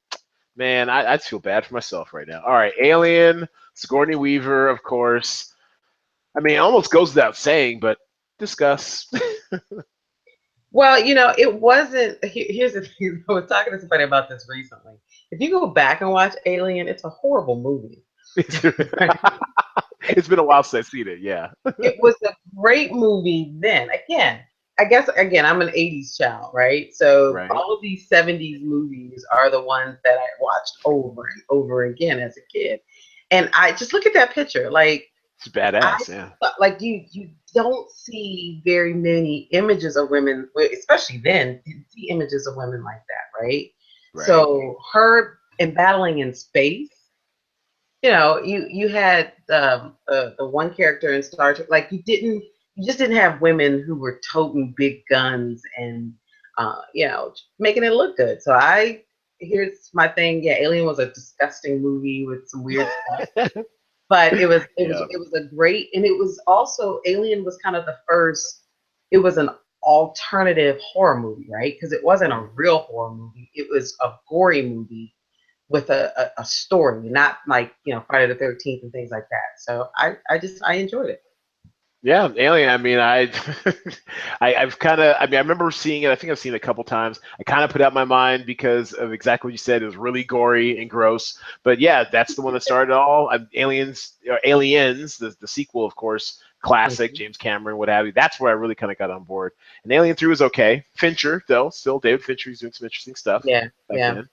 man, I feel bad for myself right now. All right, Alien, Sigourney Weaver, of course. I mean, it almost goes without saying, but discuss. Well, it wasn't. Here's the thing. I was talking to somebody about this recently. If you go back and watch Alien, it's a horrible movie. it's Right? been a while since I've seen it. Yeah, It was a great movie then. Again, I guess I'm an 80s child, right? So right. all of these 70s movies are the ones that I watched over and over again as a kid. And I just look at that picture. Like It's I badass. Yeah, like you don't see very many images of women, especially then, you didn't see images of women like that, right? right. So her and battling in space, you had the one character in Star Trek, like you just didn't have women who were toting big guns and making it look good. So here's my thing. Yeah, Alien was a disgusting movie with some weird stuff, but Yeah, it was a great, and it was also Alien was kind of the first. It was an alternative horror movie, right? Because it wasn't a real horror movie. It was a gory movie with a story, not like Friday the 13th and things like that. So I enjoyed it. yeah, Alien. I mean, I've kind of. I mean, I remember seeing it. I think I've seen it a couple times. I kind of put out my mind because of exactly what you said. It was really gory and gross. But yeah, that's the one that started it all. Aliens, the sequel, of course, classic. Mhm. James Cameron, what have you. That's where I really kind of got on board. And Alien 3 was okay. Fincher, though, still David Fincher. He's doing some interesting stuff Yeah, back yeah. then.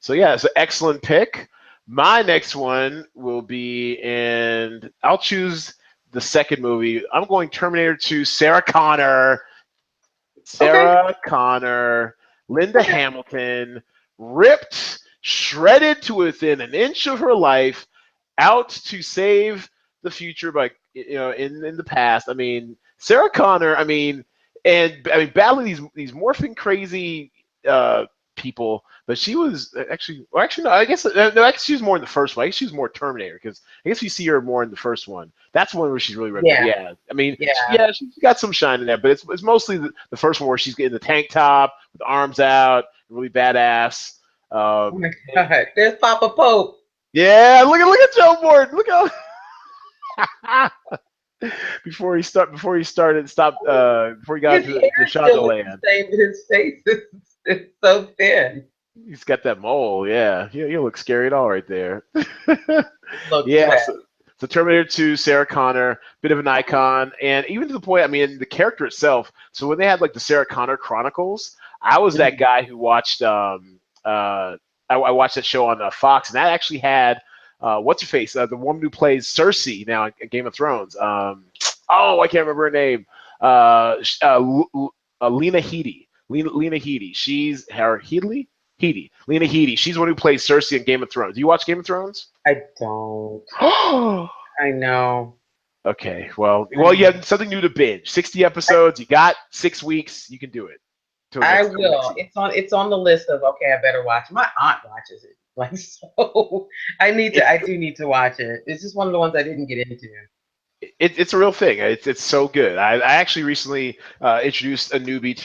So yeah, it's an excellent pick. My next one will be, and I'll choose the second movie. I'm going Terminator 2, Sarah Connor. Okay, Sarah Connor, Linda okay. Hamilton, ripped, shredded to within an inch of her life, out to save the future by in the past. I mean, Sarah Connor. I mean, battling these morphing crazy uh, people, but she was actually no. I guess no. Actually, she was more in the first one. I guess she was more Terminator because I guess we see her more in the first one. That's the one where she's really ripped. Yeah, Yeah, I mean, yeah. yeah, she's got some shine in there, but it's mostly the first one where she's getting the tank top with the arms out, really badass. Oh my And God, there's Papa Pope. yeah, look at Joe Morton. Look how before he started stopped before he got His into the hair still looks the Shondaland. same, but his face is so thin. He's got that mole. Yeah, he look scary at all right there. Looks Yeah, bad. so Terminator 2, Sarah Connor, bit of an icon, and even to the point, I mean, the character itself. So when they had like the Sarah Connor Chronicles, I was that Mhm. guy who watched I watched that show on Fox, and that actually had what's her face, the woman who plays Cersei now in Game of Thrones. Oh, I can't remember her name. Lena Headey. Lena Headey. She's her Headley. Headey. Lena Headey. She's the one who plays Cersei in Game of Thrones. Do you watch Game of Thrones? I don't. I know. Okay. Well, you I have something new to binge. 60 episodes. You got 6 weeks. You can do it I till next will. season. It's on the list of okay, I better watch. My aunt watches it. Like so I do need to watch it. It's just one of the ones I didn't get into. It's a real thing. It's so good. I actually recently introduced a newbie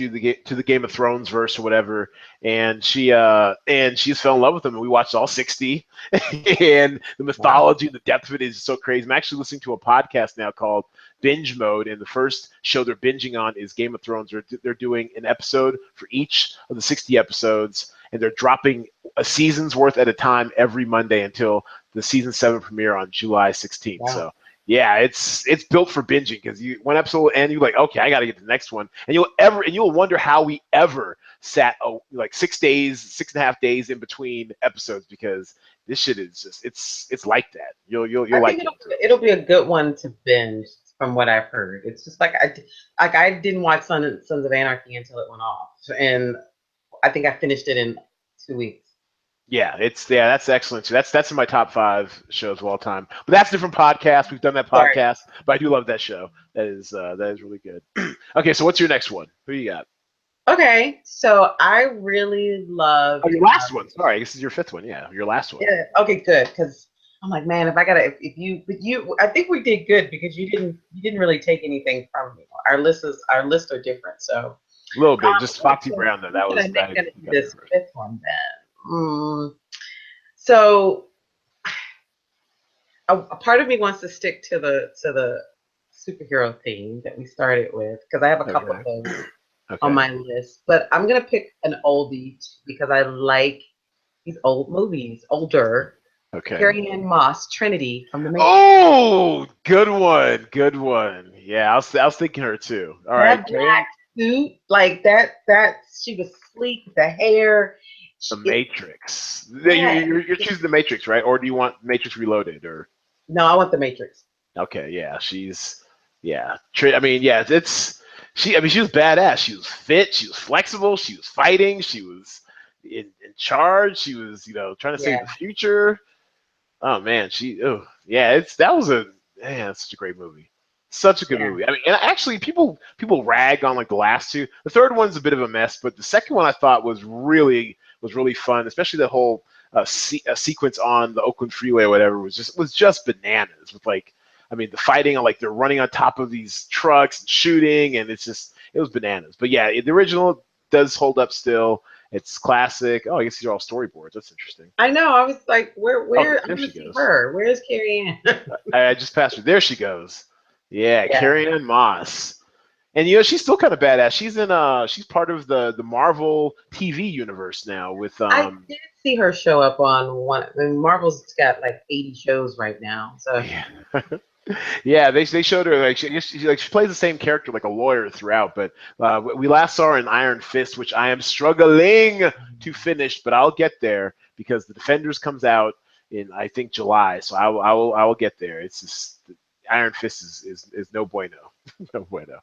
to the Game of Thrones verse or whatever, and she just fell in love with them, and we watched all 60, and the Wow. mythology, the depth of it is so crazy. I'm actually listening to a podcast now called Binge Mode, and the first show they're binging on is Game of Thrones. They're doing an episode for each of the 60 episodes, and they're dropping a season's worth at a time every Monday until the season 7 premiere on July 16th. Wow. So yeah, it's built for binging because you one episode will end, you're like, okay, I got to get to the next one, and you'll wonder how we ever sat like 6 days, 6.5 days in between episodes because this shit is just it's like that. You'll I like think Game of Thrones. it'll be a good one to binge from what I've heard. It's just like I didn't watch Sons of Anarchy until it went off, and I think I finished it in 2 weeks. Yeah, that's excellent too. That's in my top 5 shows of all time. But that's a different podcast. We've done that Sorry. podcast, but I do love that show. That is really good. Okay, so what's your next one? Who you got? Okay, so I really Oh, loved. your last one. Sorry, this is your fifth one. Yeah, your last one. Yeah. Okay. Good. Because I'm like, man, if I gotta, if you, but you, I think we did good because you didn't really take anything from me. Our lists are different. So, A little bit. Just Foxy so Brown though. who That should I was make that gonna you do got there this first. fifth one then? So a part of me wants to stick to the superhero theme that we started with because I have a couple of Okay. those on Okay. my list, but I'm gonna pick an oldie because I like these old movies, older. Okay. Carrie Ann Moss, Trinity from The Matrix. Oh, good one. Good one. Yeah, I was thinking her too. All right, That Karen, black suit, like that she was sleek, the hair. The It, Matrix. yeah. You're choosing The Matrix, right? Or do you want Matrix Reloaded? Or No, I want The Matrix. okay, yeah, yeah. I mean, yeah, it's she. I mean, she was badass. She was fit. She was flexible. She was fighting. She was in charge. She was, trying to save the Yeah, future. Oh man, yeah, that was a man, that's such a great movie. Such a good yeah, movie. I mean, and actually people rag on like the last two. The third one's a bit of a mess, but the second one I thought was really fun, especially the whole sequence on the Oakland Freeway or whatever was just bananas with like I mean the fighting on like they're running on top of these trucks and shooting and it was bananas. But yeah, the original does hold up still. It's classic. Oh, I guess these are all storyboards. That's interesting. I know. I was like, Oh, where? I there want she to see goes. her. Where's Carrie Ann? I just passed her. There she goes. Yeah, Yeah, Carrie Ann Moss. And she's still kind of badass. She's part of the Marvel TV universe now with I did see her show up on one. I mean, Marvel's got like 80 shows right now, so yeah. Yeah, they showed her like she plays the same character like a lawyer throughout, but we last saw her in Iron Fist, which I am struggling to finish, but I'll get there because the Defenders comes out in I think July, so I will get there. It's just Iron Fist is no bueno, no bueno.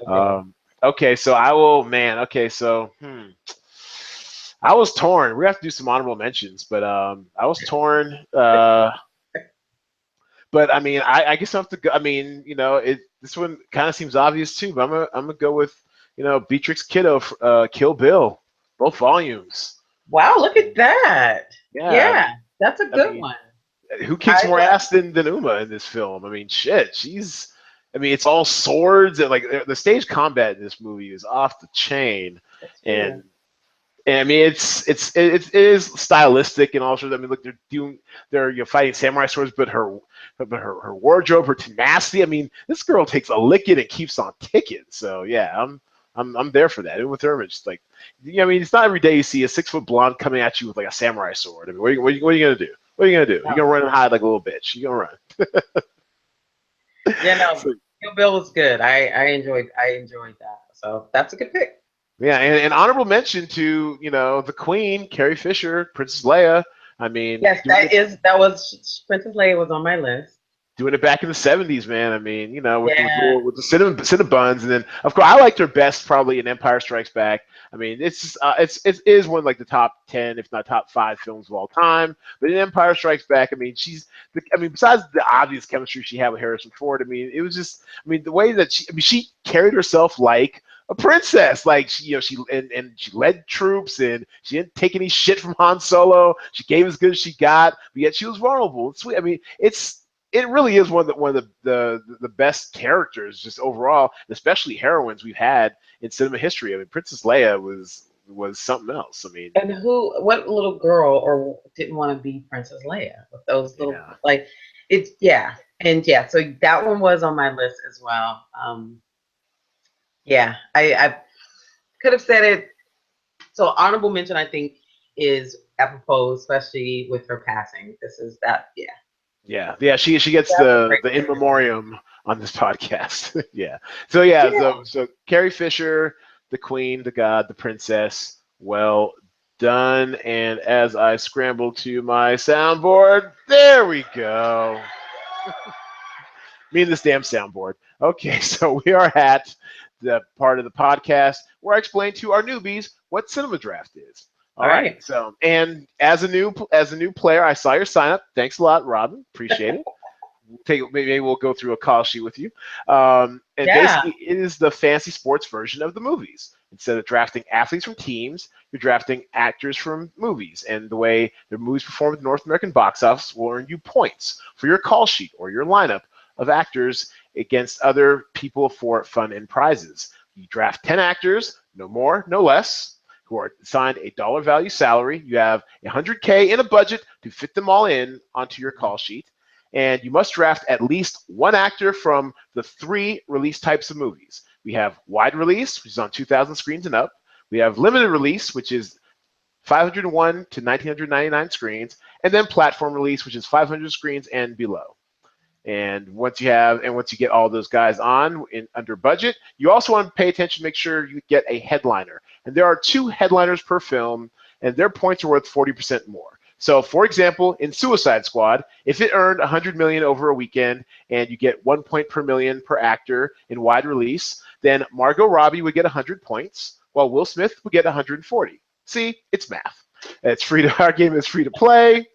okay. Um, okay, so I will, man. Okay, so I was torn. We have to do some honorable mentions, but I was torn. But I mean, I guess I have to go. I mean, this one kind of seems obvious too, but I'm gonna go with Beatrix Kiddo, Kill Bill, both volumes. Wow, look at that. Yeah, Yeah, that's a I good mean, one. who kicks I more ass than Uma in this film? I mean, shit, she's. I mean, it's all swords and like the stage combat in this movie is off the chain, that's true. and and I mean, it is stylistic and all sorts. I mean, look, they're fighting samurai swords, but her wardrobe, her tenacity. I mean, this girl takes a licking and keeps on kicking. So yeah, I'm there for that. And with her, it's like, I mean, it's not every day you see a 6 foot blonde coming at you with like a samurai sword. I mean, what are you gonna do? What are you gonna do? You're No. gonna run and hide like a little bitch. You're gonna Yeah, run. no, So, Kill Bill was good. I enjoyed that. So that's a good pick. Yeah, and honorable mention to the Queen, Carrie Fisher, Princess Leia. I mean, Yes, that was Princess Leia was on my list. doing it back in the '70s, man. I mean, Yeah, with the Cinnabons, and then of course I liked her best probably in Empire Strikes Back. I mean, it is one of like the top 10, if not top 5 films of all time. But in Empire Strikes Back, I mean, besides the obvious chemistry she had with Harrison Ford, I mean, it was just, I mean, the way that she carried herself like a princess. Like and she led troops, and she didn't take any shit from Han Solo. She gave as good as she got, but yet she was vulnerable and sweet. I mean, it really is one of the best characters just overall, especially heroines we've had in cinema history. I mean, Princess Leia was something else. I mean, and what little girl or didn't want to be Princess Leia with those little yeah, like it's yeah, and yeah, so that one was on my list as well. Yeah, I could have said it. So honorable mention, I think, is apropos, especially with her passing. This is that, yeah. yeah. She gets That's a great the in memory. memoriam on this podcast. Yeah. So yeah. Yeah. So Carrie Fisher, the Queen, the God, the Princess. Well done. And as I scramble to my soundboard, there we go. Me and this damn soundboard. Okay, so we are at the part of the podcast where I explain to our newbies what Cinema Draft is. All All right. right. So, and as a new player, I saw your sign up. Thanks a lot, Robin. Appreciate it. Maybe we'll go through a call sheet with you. And Yeah. basically, it is the fancy sports version of the movies. Instead of drafting athletes from teams, you're drafting actors from movies. And the way the movies perform at the North American box office will earn you points for your call sheet or your lineup of actors against other people for fun and prizes. You draft 10 actors, no more, no less, who are assigned a dollar value salary. You have 100K in a budget to fit them all in onto your call sheet. And you must draft at least one actor from the 3 release types of movies. We have wide release, which is on 2,000 screens and up. We have limited release, which is 501 to 1,999 screens, and then platform release, which is 500 screens and below. And once you get all those guys on under budget, you also want to pay attention to make sure you get a headliner. And there are 2 headliners per film, and their points are worth 40% more. So, for example, in Suicide Squad, if it earned 100 million over a weekend and you get 1 point per million per actor in wide release, then Margot Robbie would get 100 points, while Will Smith would get 140. See, it's math. It's free to Our game is free to play.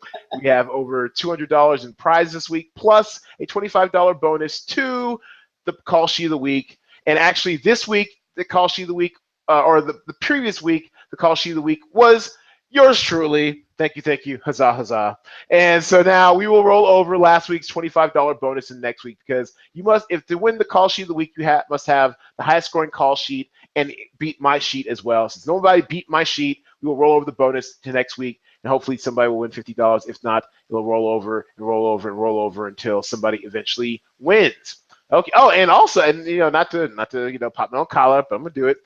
We have over $200 in prizes this week, plus a $25 bonus to the call sheet of the week. And actually, this week, the call sheet of the week, or the previous week, the call sheet of the week was yours truly. Thank you, huzzah, huzzah. And so now we will roll over last week's $25 bonus in next week, because if to win the call sheet of the week, you must have the highest scoring call sheet and beat my sheet as well. Since nobody beat my sheet, we will roll over the bonus to next week, and hopefully somebody will win $50. If not, it'll roll over and roll over and roll over until somebody eventually wins. Okay. Oh, and also, and not to pop my own collar, but I'm gonna do it.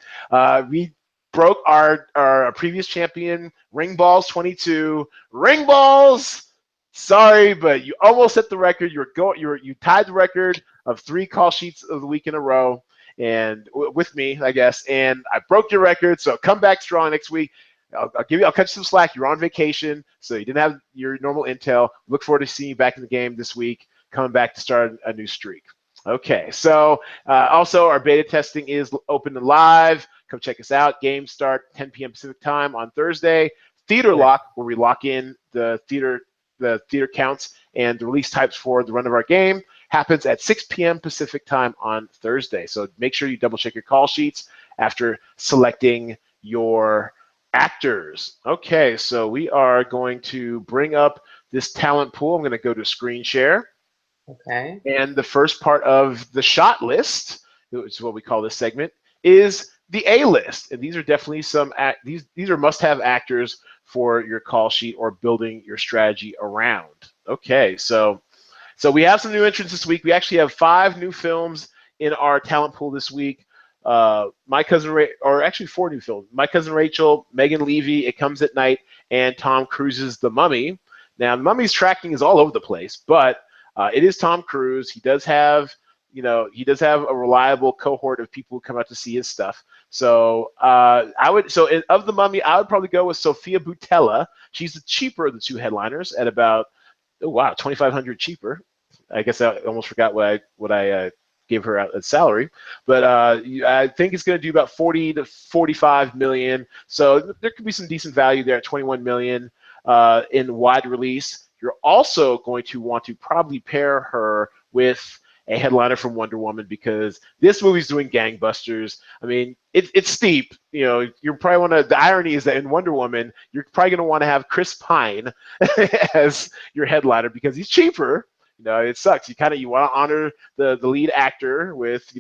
We broke our previous champion, Ring Balls 22. Ring Balls. Sorry, but you almost set the record. You tied the record of 3 call sheets of the week in a row, and with me, I guess. And I broke your record, so come back strong next week. I'll cut you some slack. You're on vacation, so you didn't have your normal intel. Look forward to seeing you back in the game this week, coming back to start a new streak. Okay, so also our beta testing is open and live. Come check us out. Games start 10 p.m. Pacific time on Thursday. Theater Yeah. lock, where we lock in the theater counts and the release types for the run of our game, happens at 6 p.m. Pacific time on Thursday. So make sure you double check your call sheets after selecting your actors. Okay, so we are going to bring up this talent pool. I'm going to go to screen share. Okay. And the first part of the shot list, which is what we call this segment, is the A list. And these are definitely these are must-have actors for your call sheet or building your strategy around. Okay, so we have some new entrants this week. We actually have 5 new films in our talent pool this week. My Cousin or actually 4 new films. My Cousin Rachel, Megan Levy, It Comes at Night, and Tom Cruise's The Mummy. Now, The Mummy's tracking is all over the place, but it is Tom Cruise. He does have he does have a reliable cohort of people who come out to see his stuff. So of the Mummy, I would probably go with Sophia Boutella. She's the cheaper of the two headliners at about, oh wow, 2,500 cheaper. I guess I almost forgot what I gave her a salary, but I think it's going to do about 40 to 45 million. So there could be some decent value there at 21 million in wide release. You're also going to want to probably pair her with a headliner from Wonder Woman because this movie's doing gangbusters. I mean, it's steep. You're probably want to. The irony is that in Wonder Woman, you're probably going to want to have Chris Pine as your headliner because he's cheaper. It sucks. You want to honor the lead actor with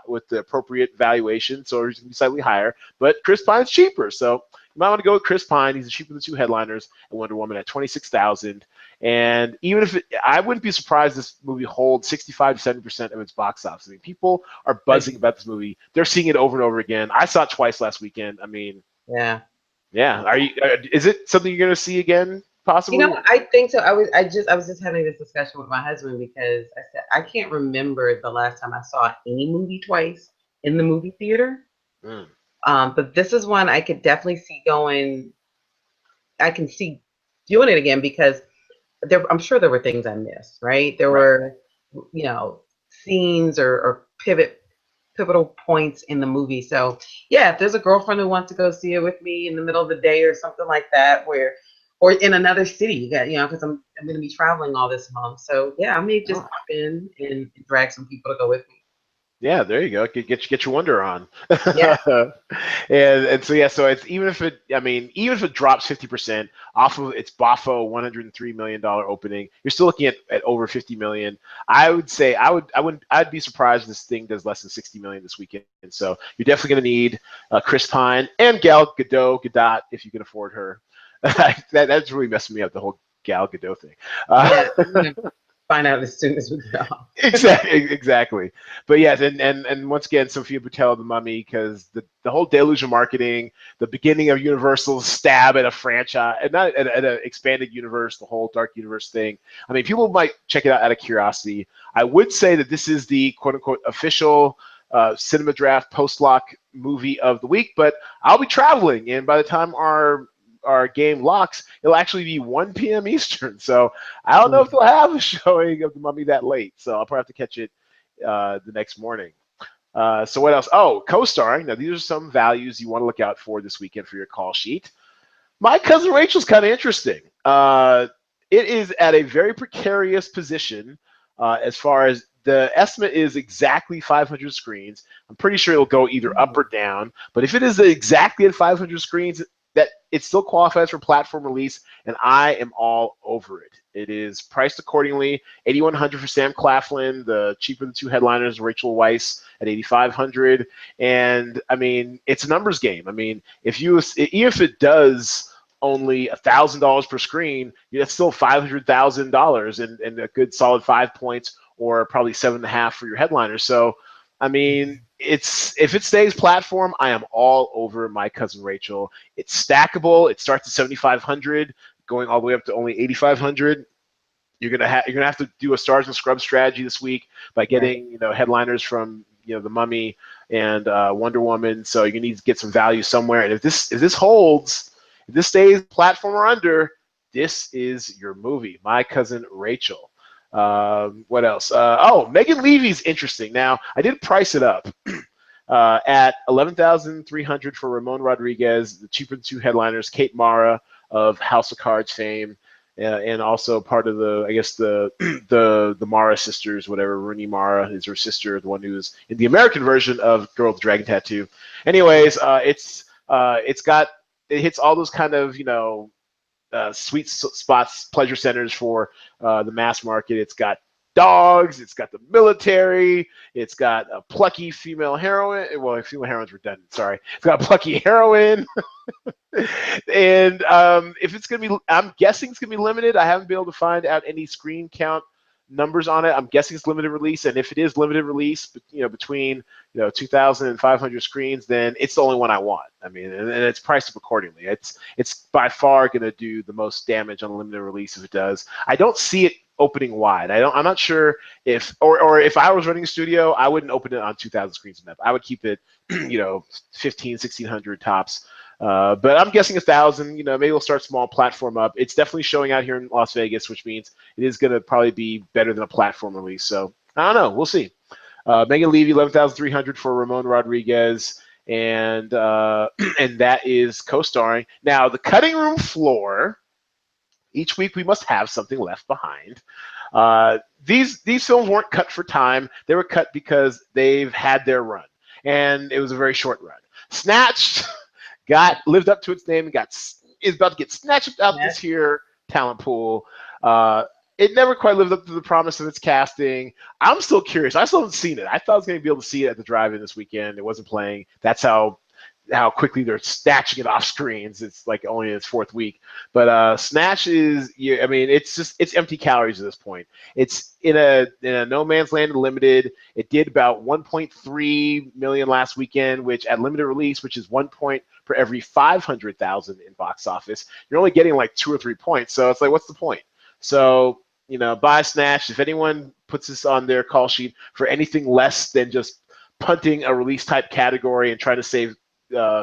with the appropriate valuation, so he's going to be slightly higher. But Chris Pine's cheaper, so you might want to go with Chris Pine. He's the cheaper of the two headliners, and Wonder Woman at 26,000. And even if I wouldn't be surprised this movie holds 65 to 70% of its box office. I mean, people are buzzing about this movie. They're seeing it over and over again. I saw it twice last weekend. I mean, Yeah. yeah. Is it something you're going to see again? Possibly. I think so. I was just having this discussion with my husband because I said I can't remember the last time I saw any movie twice in the movie theater. Mm. But this is one I could definitely see going. I can see doing it again because I'm sure there were things I missed. Right, there were scenes or pivotal points in the movie. So yeah, if there's a girlfriend who wants to go see it with me in the middle of the day or something like that, or in another city, because I'm going to be traveling all this month. So yeah, I may just pop in and drag some people to go with me. Yeah, there you go. Get your wonder on. Yeah. and so yeah, so it's even if it drops 50% off of its Boffo $103 million opening, you're still looking at over 50 million. I would say I'd be surprised if this thing does less than 60 million this weekend. So you're definitely going to need Chris Pine and Gal Gadot if you can afford her. That's really messing me up, the whole Gal Gadot thing. Yeah, I'm gonna find out as soon as we get off. Exactly. But yes, and once again, Sophia Boutella, the Mummy, because the whole deluge of marketing, the beginning of Universal's stab at a franchise, and not at an expanded universe, the whole dark universe thing. I mean, people might check it out of curiosity. I would say that this is the quote unquote official Cinema Draft post-lock movie of the week, but I'll be traveling, and by the time our game locks, it'll actually be 1 p.m. Eastern. So I don't know if they'll have a showing of the Mummy that late. So I'll probably have to catch it the next morning. So what else? Oh, co-starring. Now these are some values you want to look out for this weekend for your call sheet. My Cousin Rachel's kind of interesting. It is at a very precarious position as far as the estimate is exactly 500 screens. I'm pretty sure it'll go either up or down. But if it is exactly at 500 screens, that it still qualifies for platform release, and I am all over it. It is priced accordingly. $8,100 for Sam Claflin, the cheaper of the two headliners, Rachel Weisz at $8,500. And I mean, it's a numbers game. I mean, even if it does only $1,000 per screen, that's still $500,000 and a good solid 5 points, or probably 7.5 for your headliners. So I mean, if it stays platform, I am all over My Cousin Rachel. It's stackable. It starts at 7,500, going all the way up to only 8,500. You're gonna have to do a stars and scrubs strategy this week by getting headliners from the Mummy and Wonder Woman. So you need to get some value somewhere. And if this holds, if this stays platform or under, this is your movie, My Cousin Rachel. What else? Megan Levy's interesting. Now, I did price it up at $11,300 for Ramon Rodriguez, the cheaper than two headliners, Kate Mara of House of Cards fame, and also part of the Mara sisters, whatever. Rooney Mara is her sister, the one who's in the American version of Girl with the Dragon Tattoo. Anyways, it hits all those kind of sweet spots, pleasure centers for the mass market. It's got dogs, it's got the military, it's got a plucky female heroine. Well, female heroine's redundant, sorry. It's got a plucky heroine. And if it's going to be, I'm guessing it's going to be limited. I haven't been able to find out any screen count numbers on it. I'm guessing it's limited release, and if it is limited release, between 2,000 and 500 screens, then it's the only one I want. I mean, and it's priced up accordingly. It's by far going to do the most damage on a limited release if it does. I don't see it opening wide. I'm not sure if or if I was running a studio, I wouldn't open it on 2,000 screens and up. I would keep it, 15, 1,600 tops. But I'm guessing 1,000. Maybe we'll start small, platform up. It's definitely showing out here in Las Vegas, which means it is going to probably be better than a platform release. So I don't know. We'll see. Megan Levy, 11,300 for Ramon Rodriguez, and and that is co-starring. Now the cutting room floor. Each week we must have something left behind. These films weren't cut for time. They were cut because they've had their run, and it was a very short run. Snatched lived up to its name and is about to get snatched out this here talent pool. It never quite lived up to the promise of its casting. I'm still curious. I still haven't seen it. I thought I was going to be able to see it at the drive-in this weekend. It wasn't playing. That's how quickly they're snatching it off screens. It's like only in its fourth week. But Snatch is, it's empty calories at this point. It's in a no man's land limited. It did about 1.3 million last weekend, which at limited release, which is 1 point per every 500,000 in box office. You're only getting like 2 or 3 points. So it's like, what's the point? So, buy Snatch. If anyone puts this on their call sheet for anything less than just punting a release type category and trying to save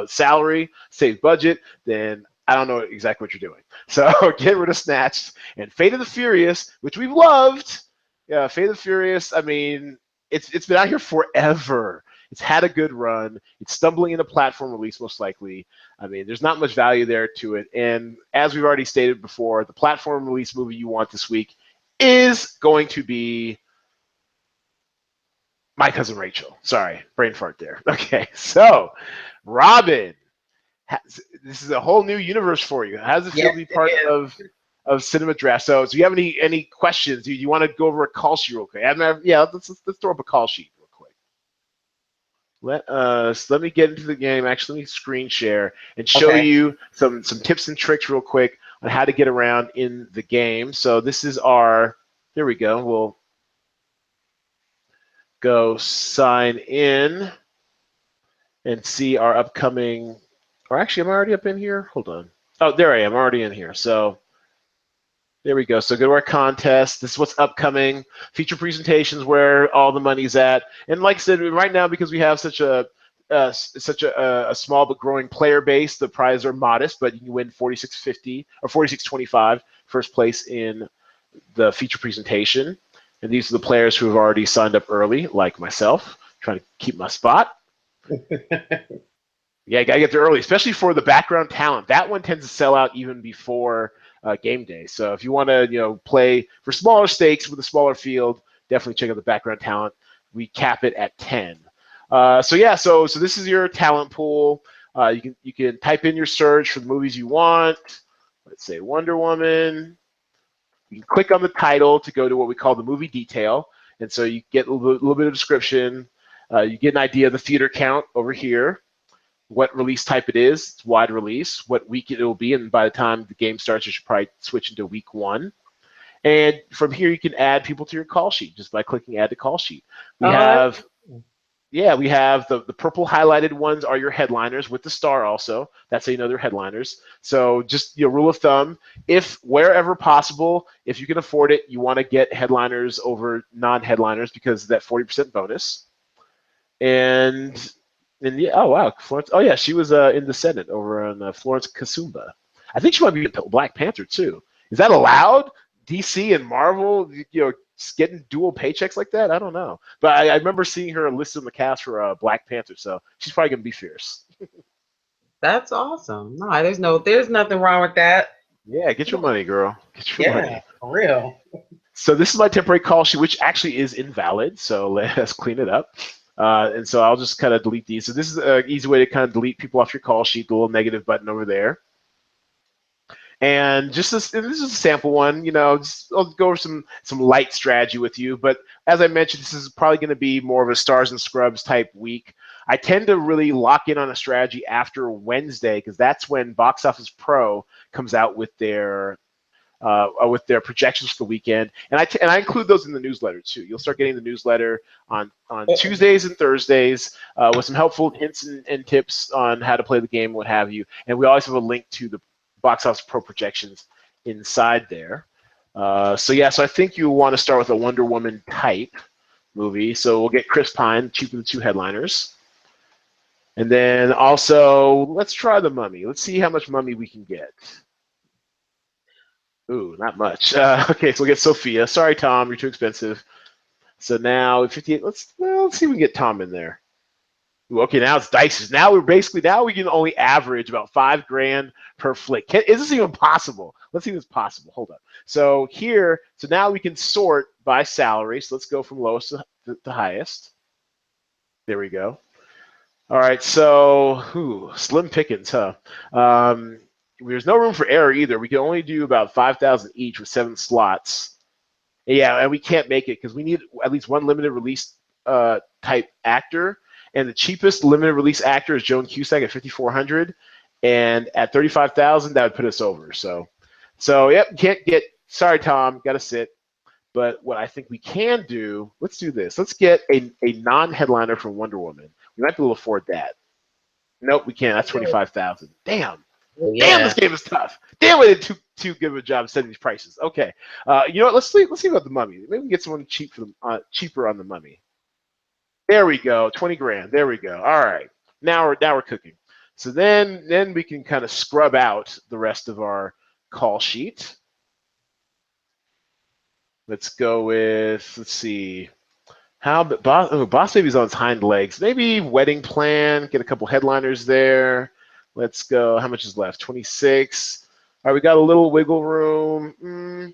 salary, save budget, then I don't know exactly what you're doing. So get rid of Snatched and Fate of the Furious, which we've loved. Yeah, Fate of the Furious. I mean, it's been out here forever. It's had a good run. It's stumbling into platform release most likely. I mean, there's not much value there to it. And as we've already stated before, the platform release movie you want this week is going to be My Cousin Rachel. Sorry, brain fart there. Okay, so Robin, this is a whole new universe for you. How does it feel to be part of Cinema Draft? So do you have any questions? Do you want to go over a call sheet real quick? Let's throw up a call sheet real quick. Let me get into the game. Actually, let me screen share and show you some tips and tricks real quick on how to get around in the game. So this is here we go. We'll go sign in and see our upcoming, or actually, am I already up in here? Hold on. Oh, there I am. I'm already in here. So there we go. So go to our contest. This is what's upcoming. Feature presentations where all the money's at. And like I said, right now, because we have such a small but growing player base, the prizes are modest, but you can win $46.50 or $46.25, first place in the feature presentation. And these are the players who have already signed up early, like myself, trying to keep my spot. Yeah, you gotta get there early, especially for the background talent. That one tends to sell out even before game day. So if you want to, play for smaller stakes with a smaller field, definitely check out the background talent. We cap it at 10. So this is your talent pool. You can type in your search for the movies you want. Let's say Wonder Woman. You can click on the title to go to what we call the movie detail, and so you get a little bit of description. You get an idea of the theater count over here, what release type it is. It's wide release, what week it will be, and by the time the game starts, you should probably switch into week 1. And from here, you can add people to your call sheet just by clicking Add to Call Sheet. We have the purple highlighted ones are your headliners with the star also. That's how you know they're headliners. So just rule of thumb, if wherever possible, if you can afford it, you want to get headliners over non-headliners because of that 40% bonus. And yeah, oh wow, Florence. Oh yeah, she was in the Senate over on Florence Kasumba. I think she might be in Black Panther too. Is that allowed? DC and Marvel, getting dual paychecks like that? I don't know, but I remember seeing her listed in the cast for Black Panther, so she's probably gonna be fierce. That's awesome. No, there's nothing wrong with that. Yeah, get your money, girl. Get your money. For real. So this is my temporary call sheet, which actually is invalid. So let's clean it up. And so I'll just kind of delete these. So this is an easy way to kind of delete people off your call sheet, the little negative button over there. And this is a sample one, I'll go over some light strategy with you. But as I mentioned, this is probably going to be more of a stars and scrubs type week. I tend to really lock in on a strategy after Wednesday because that's when Box Office Pro comes out with their projections for the weekend, and I include those in the newsletter too. You'll start getting the newsletter on Tuesdays and Thursdays with some helpful hints and tips on how to play the game, what have you. And we always have a link to the Box Office Pro projections inside there. So yeah, so I think you want to start with a Wonder Woman type movie. So we'll get Chris Pine, cheaper than two headliners. And then also, let's try the Mummy. Let's see how much Mummy we can get. Ooh, not much. Okay, so we'll get Sophia. Sorry, Tom, you're too expensive. So now 58. Let's see if we can get Tom in there. Ooh, okay, now it's dices. Now we can only average about $5,000 per flick. Is this even possible? Let's see if it's possible. Hold up. So here, so now we can sort by salary. So let's go from lowest to highest. There we go. All right, so slim pickings, huh? There's no room for error either. We can only do about 5,000 each with 7 slots. Yeah, and we can't make it because we need at least one limited release type actor, and the cheapest limited release actor is Joan Cusack at 5,400, and at 35,000 that would put us over. So yep, can't get. Sorry, Tom, got to sit. But what I think we can do, let's do this. Let's get a non-headliner from Wonder Woman. We might be able to afford that. Nope, we can't. That's 25,000. Damn. Oh, Damn, this yeah. game is tough. Damn, we did too good of a job setting these prices. Okay, you know what? Let's see about the Mummy. Maybe we can get someone cheaper on the Mummy. There we go, 20,000. There we go. All right, now we're cooking. So then we can kind of scrub out the rest of our call sheet. Let's go with, let's see. How Boss Baby's on its hind legs. Maybe Wedding Plan. Get a couple headliners there. Let's go. How much is left? 26. All right, we got a little wiggle room.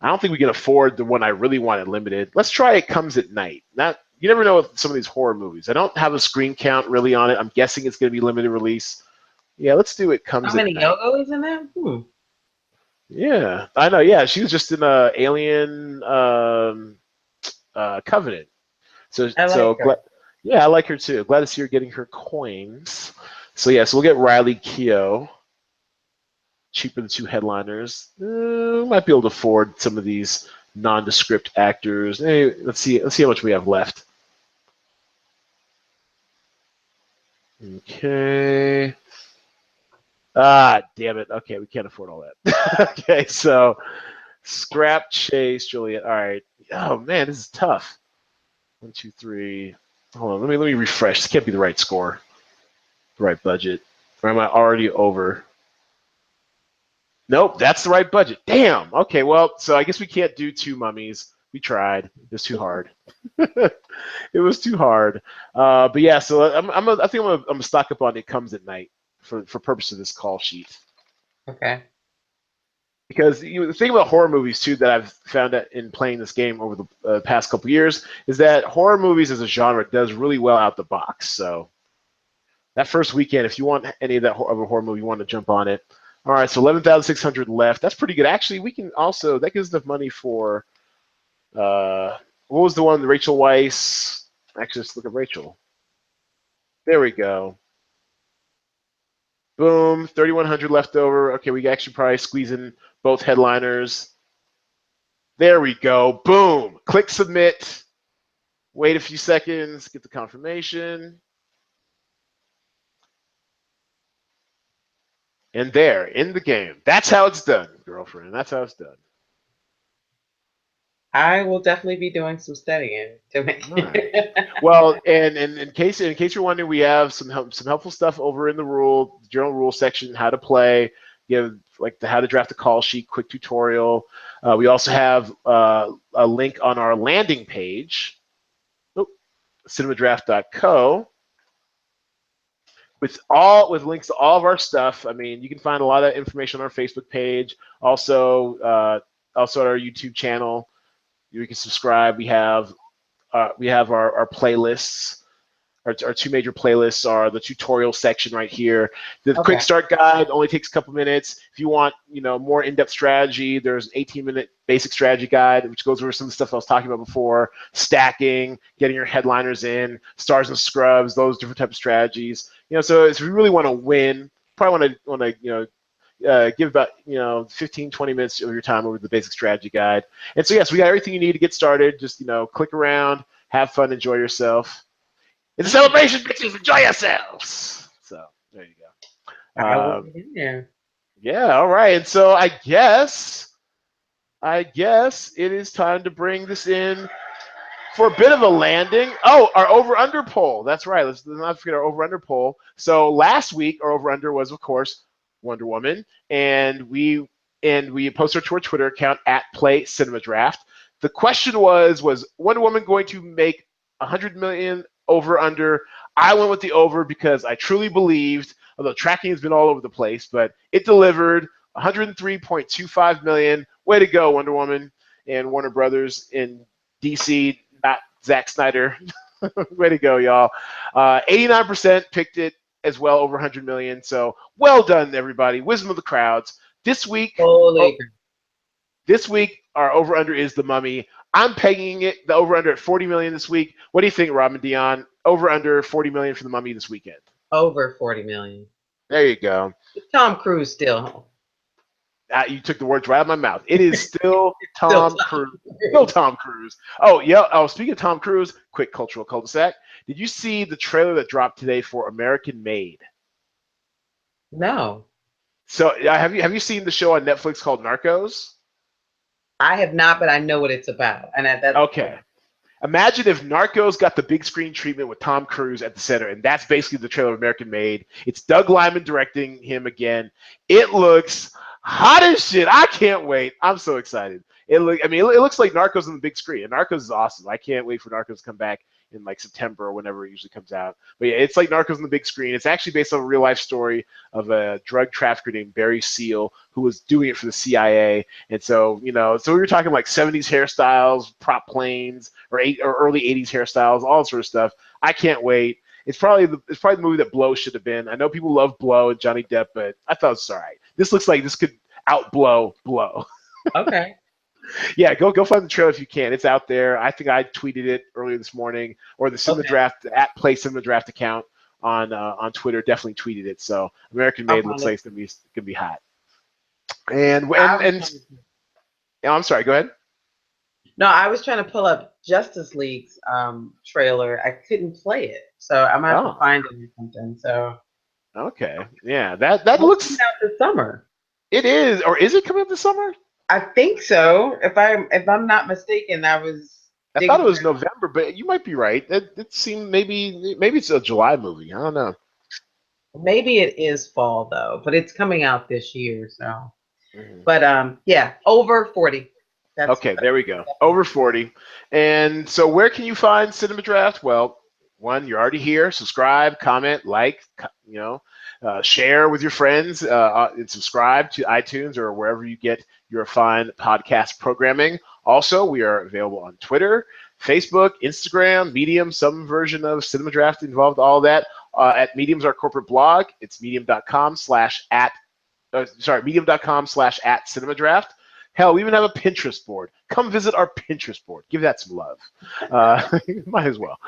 I don't think we can afford the one I really wanted limited. Let's try It Comes at Night. You never know with some of these horror movies. I don't have a screen count really on it. I'm guessing it's going to be limited release. Yeah, let's do It How Comes at many Night. Yogos in there? Yeah, I know. Yeah, she was just in Alien Covenant. So I like so her. yeah, I like her too. Glad to see her getting her coins. So yeah, so we'll get Riley Keough, cheaper than two headliners. Might be able to afford some of these nondescript actors. Hey, let's see how much we have left. Okay. Ah, damn it. Okay, we can't afford all that. Okay, so Scrap Chase, Juliet. All right. Oh man, this is tough. 1, 2, 3. Hold on. Let me refresh. This can't be the right score. The right budget. Or am I already over? Nope, that's the right budget. Damn. Okay, well, so I guess we can't do two mummies. We tried. It was too hard. It was too hard. But yeah, so I think I'm gonna stock up on It Comes at Night for purpose of this call sheet. Okay. Because the thing about horror movies too that I've found out in playing this game over the past couple years is that horror movies as a genre does really well out the box. So that first weekend, if you want any of that of a horror movie, you want to jump on it. All right, so 11,600 left. That's pretty good. Actually, we can also that gives enough money for what was the one? Rachel Weisz. Actually, let's look at Rachel. There we go. Boom, 3,100 left over. Okay, we can actually probably squeeze in both headliners. There we go. Boom. Click submit. Wait a few seconds. Get the confirmation. And there, in the game. That's how it's done, girlfriend. That's how it's done. I will definitely be doing some studying to make. All right. Well, and in case you're wondering, we have some helpful stuff over in the general rule section, how to play. You have like the how to draft a call sheet, quick tutorial. We also have a link on our landing page, cinemadraft.co, with links to all of our stuff. I mean, you can find a lot of information on our Facebook page, also also at our YouTube channel. You can subscribe. We have our playlists. Our two major playlists are the tutorial section right here. The quick Okay. start guide only takes a couple minutes. If you want, more in-depth strategy, there's an 18-minute basic strategy guide, which goes over some of the stuff I was talking about before: stacking, getting your headliners in, stars and scrubs, those different types of strategies. So if you really want to win, probably want to give about 15, 20 minutes of your time over the basic strategy guide. And so yes, we got everything you need to get started. Just click around, have fun, enjoy yourself. It's a celebration, bitches. Enjoy yourselves. So there you go. I will be in there. Yeah, all right. And so I guess I guess it is time to bring this in for a bit of a landing. Oh, our over/under poll. That's right. Let's not forget our over/under poll. So last week, our over/under was, of course, Wonder Woman, and we posted to our Twitter account at Play Cinema Draft. The question was Wonder Woman going to make 100 million over under? I went with the over because I truly believed, although tracking has been all over the place, but it delivered 103.25 million. Way to go, Wonder Woman and Warner Brothers in DC, not Zack Snyder. Way to go, y'all. 89% picked it as well, over 100 million. So well done, everybody. Wisdom of the crowds. This week, Totally oh, agree. this week our over under is The Mummy. I'm pegging it the over under at 40 million this week. What do you think, Robin Dionne? Over under 40 million for The Mummy this weekend. Over 40 million. There you go. Tom Cruise still. You took the words right out of my mouth. It is still Still Tom Tom Cruise. Still Cruise. Tom Cruise. Oh, yeah. Oh, speaking of Tom Cruise, quick cultural cul-de-sac. Did you see the trailer that dropped today for American Made? No, So have you seen the show on Netflix called Narcos? I have not, but I know what it's about. And that's Okay. Imagine if Narcos got the big screen treatment with Tom Cruise at the center, and that's basically the trailer of American Made. It's Doug Liman directing him again. It looks hot as shit. I can't wait. I'm so excited. It looks like Narcos on the big screen, and Narcos is awesome. I can't wait for Narcos to come back in like September or whenever it usually comes out. But yeah, it's like Narcos on the big screen. It's actually based on a real life story of a drug trafficker named Barry Seal who was doing it for the CIA. And so, so we were talking like 70s hairstyles, prop planes, or early 80s hairstyles, all that sort of stuff. I can't wait. It's probably the movie that Blow should have been. I know people love Blow and Johnny Depp, but I thought it was all right. This looks like this could outblow Blow. okay. Yeah, go find the trailer if you can. It's out there. I think I tweeted it earlier this morning, or the Cinema Okay. Draft at Play Cinema Draft account on Twitter definitely tweeted it. So American I'll Made looks find like it. it's gonna be hot. And I and was and trying to, oh, I'm sorry. Go ahead. no, I was trying to pull up Justice League's trailer. I couldn't play it, so I might have to Oh, find it or something. So okay. Yeah, that it's coming looks. out this summer. It is, or is it coming up this summer? I think so. If I'm not mistaken, I was I thought digging it was through. November, but you might be right. It seemed maybe it's a July movie. I don't know. Maybe it is fall though, but it's coming out this year. So, Mhm. but yeah, over 40. Okay, That's there we go. Over 40. And so where can you find Cinema Draft? Well, one, you're already here. Subscribe, comment, like, share with your friends, and subscribe to iTunes or wherever you get your fine podcast programming. Also, we are available on Twitter, Facebook, Instagram, Medium, some version of Cinema Draft involved, all that. At Medium's our corporate blog. It's medium.com/at Cinema Draft. Hell, we even have a Pinterest board. Come visit our Pinterest board. Give that some love. Might as well.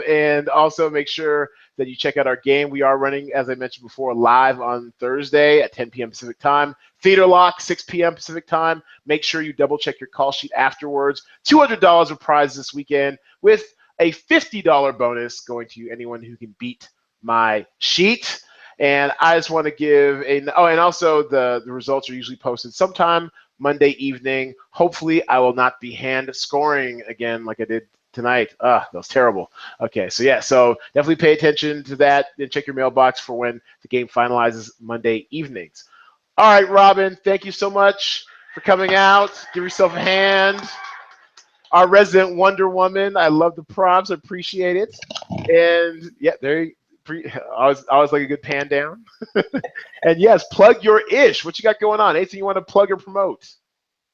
And also make sure that you check out our game. We are running, as I mentioned before, live on Thursday at 10 p.m. Pacific time. Theater lock, 6 p.m. Pacific time. Make sure you double check your call sheet afterwards. $200 of prizes this weekend with a $50 bonus going to anyone who can beat my sheet. And I just want to give and also the results are usually posted sometime Monday evening. Hopefully, I will not be hand scoring again like I did tonight. That was terrible. Okay, so definitely pay attention to that and check your mailbox for when the game finalizes Monday evenings. All right, Robin, thank you so much for coming out. Give yourself a hand. Our resident Wonder Woman. I love the prompts. I appreciate it. And yeah, I was like a good pan down. And yes, plug your ish. What you got going on? Anything you want to plug or promote?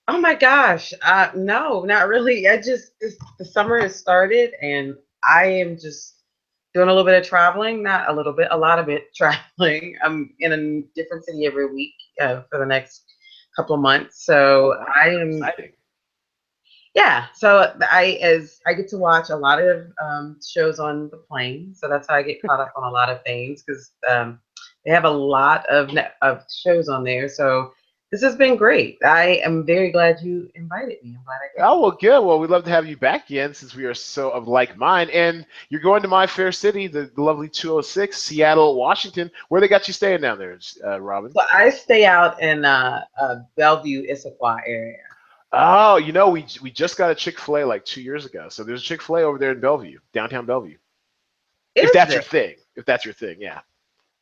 Oh my gosh. No, not really. The summer has started and I am just doing a little bit of traveling, not a little bit, a lot of it traveling. I'm in a different city every week for the next couple of months. Oh So I wow, am, exciting. yeah. So as I get to watch a lot of shows on the plane. So that's how I get caught up on a lot of things because they have a lot of shows on there. So this has been great. I am very glad you invited me. I'm glad I came. Oh well, good. Well, we'd love to have you back again since we are so of like mind. And you're going to my fair city, the lovely 206, Seattle, Washington. Where they got you staying down there, Robin? So I stay out in Bellevue, Issaquah area. Oh, we just got a Chick-fil-A like 2 years ago. So there's a Chick-fil-A over there in Bellevue, downtown Bellevue. If Is that's your there? thing. If that's your thing, yeah.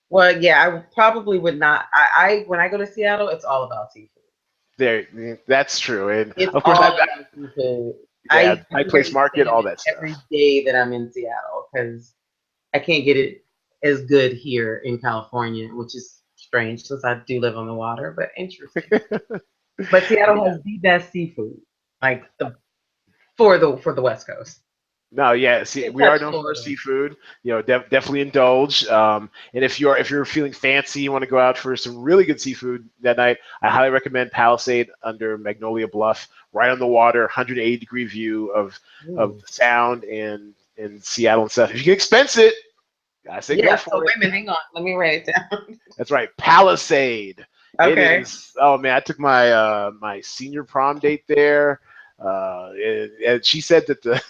Well, yeah, I probably would not. I when I go to Seattle, it's all about seafood. That's true. And It's of course, all about seafood. yeah, I Pike pretty much Place Market, save all it that every stuff. day that I'm in Seattle because I can't get it as good here in California, which is strange since I do live on the water, but interesting. But Seattle Yeah. has the best seafood, like the for the West Coast. No, yeah. See, Can't we are touch known for our Florida. seafood. Definitely indulge. And if you're feeling fancy, you want to go out for some really good seafood that night, I highly recommend Palisade under Magnolia Bluff, right on the water, 180-degree view of Ooh. the sound and Seattle and stuff. If you can expense it, I say go Yeah. So for it. wait a minute, hang on. Let me write it down. That's right, Palisade. It Okay. is. Oh man, I took my senior prom date there. And she said that the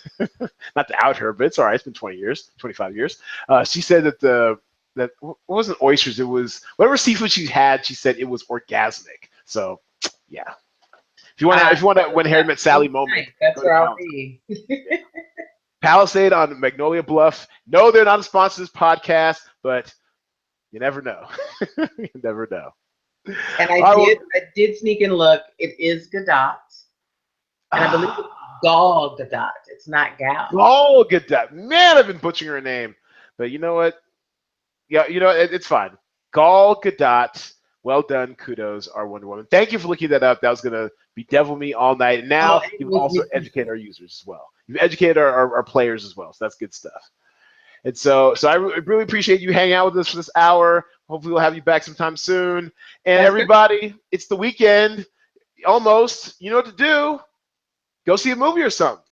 not to out her, but it's all right. It's been 20 years, 25 years. She said that it wasn't oysters. It was whatever seafood she had. She said it was orgasmic. So yeah, if you want to when Harry met Sally moment, Nice. That's go to where I'll Palisade. be. Yeah. Palisade on Magnolia Bluff. No, they're not a sponsor of this podcast, but you never know. You never know. And All right, well, I did sneak and look. It is Godot, and I believe it's Gal Gadot. It's not Gal. Gal Gadot. Man, I've been butchering her name, but you know what? Yeah, it's fine. Gal Gadot. Well done. Kudos, our Wonder Woman. Thank you for looking that up. That was gonna bedevil me all night. And Oh, now and you've with also me. educated our users as well. You've educated our players as well. So that's good stuff. And so I really appreciate you hanging out with us for this hour. Hopefully, we'll have you back sometime soon. And That's good. everybody, it's the weekend almost. You know what to do. Go see a movie or something.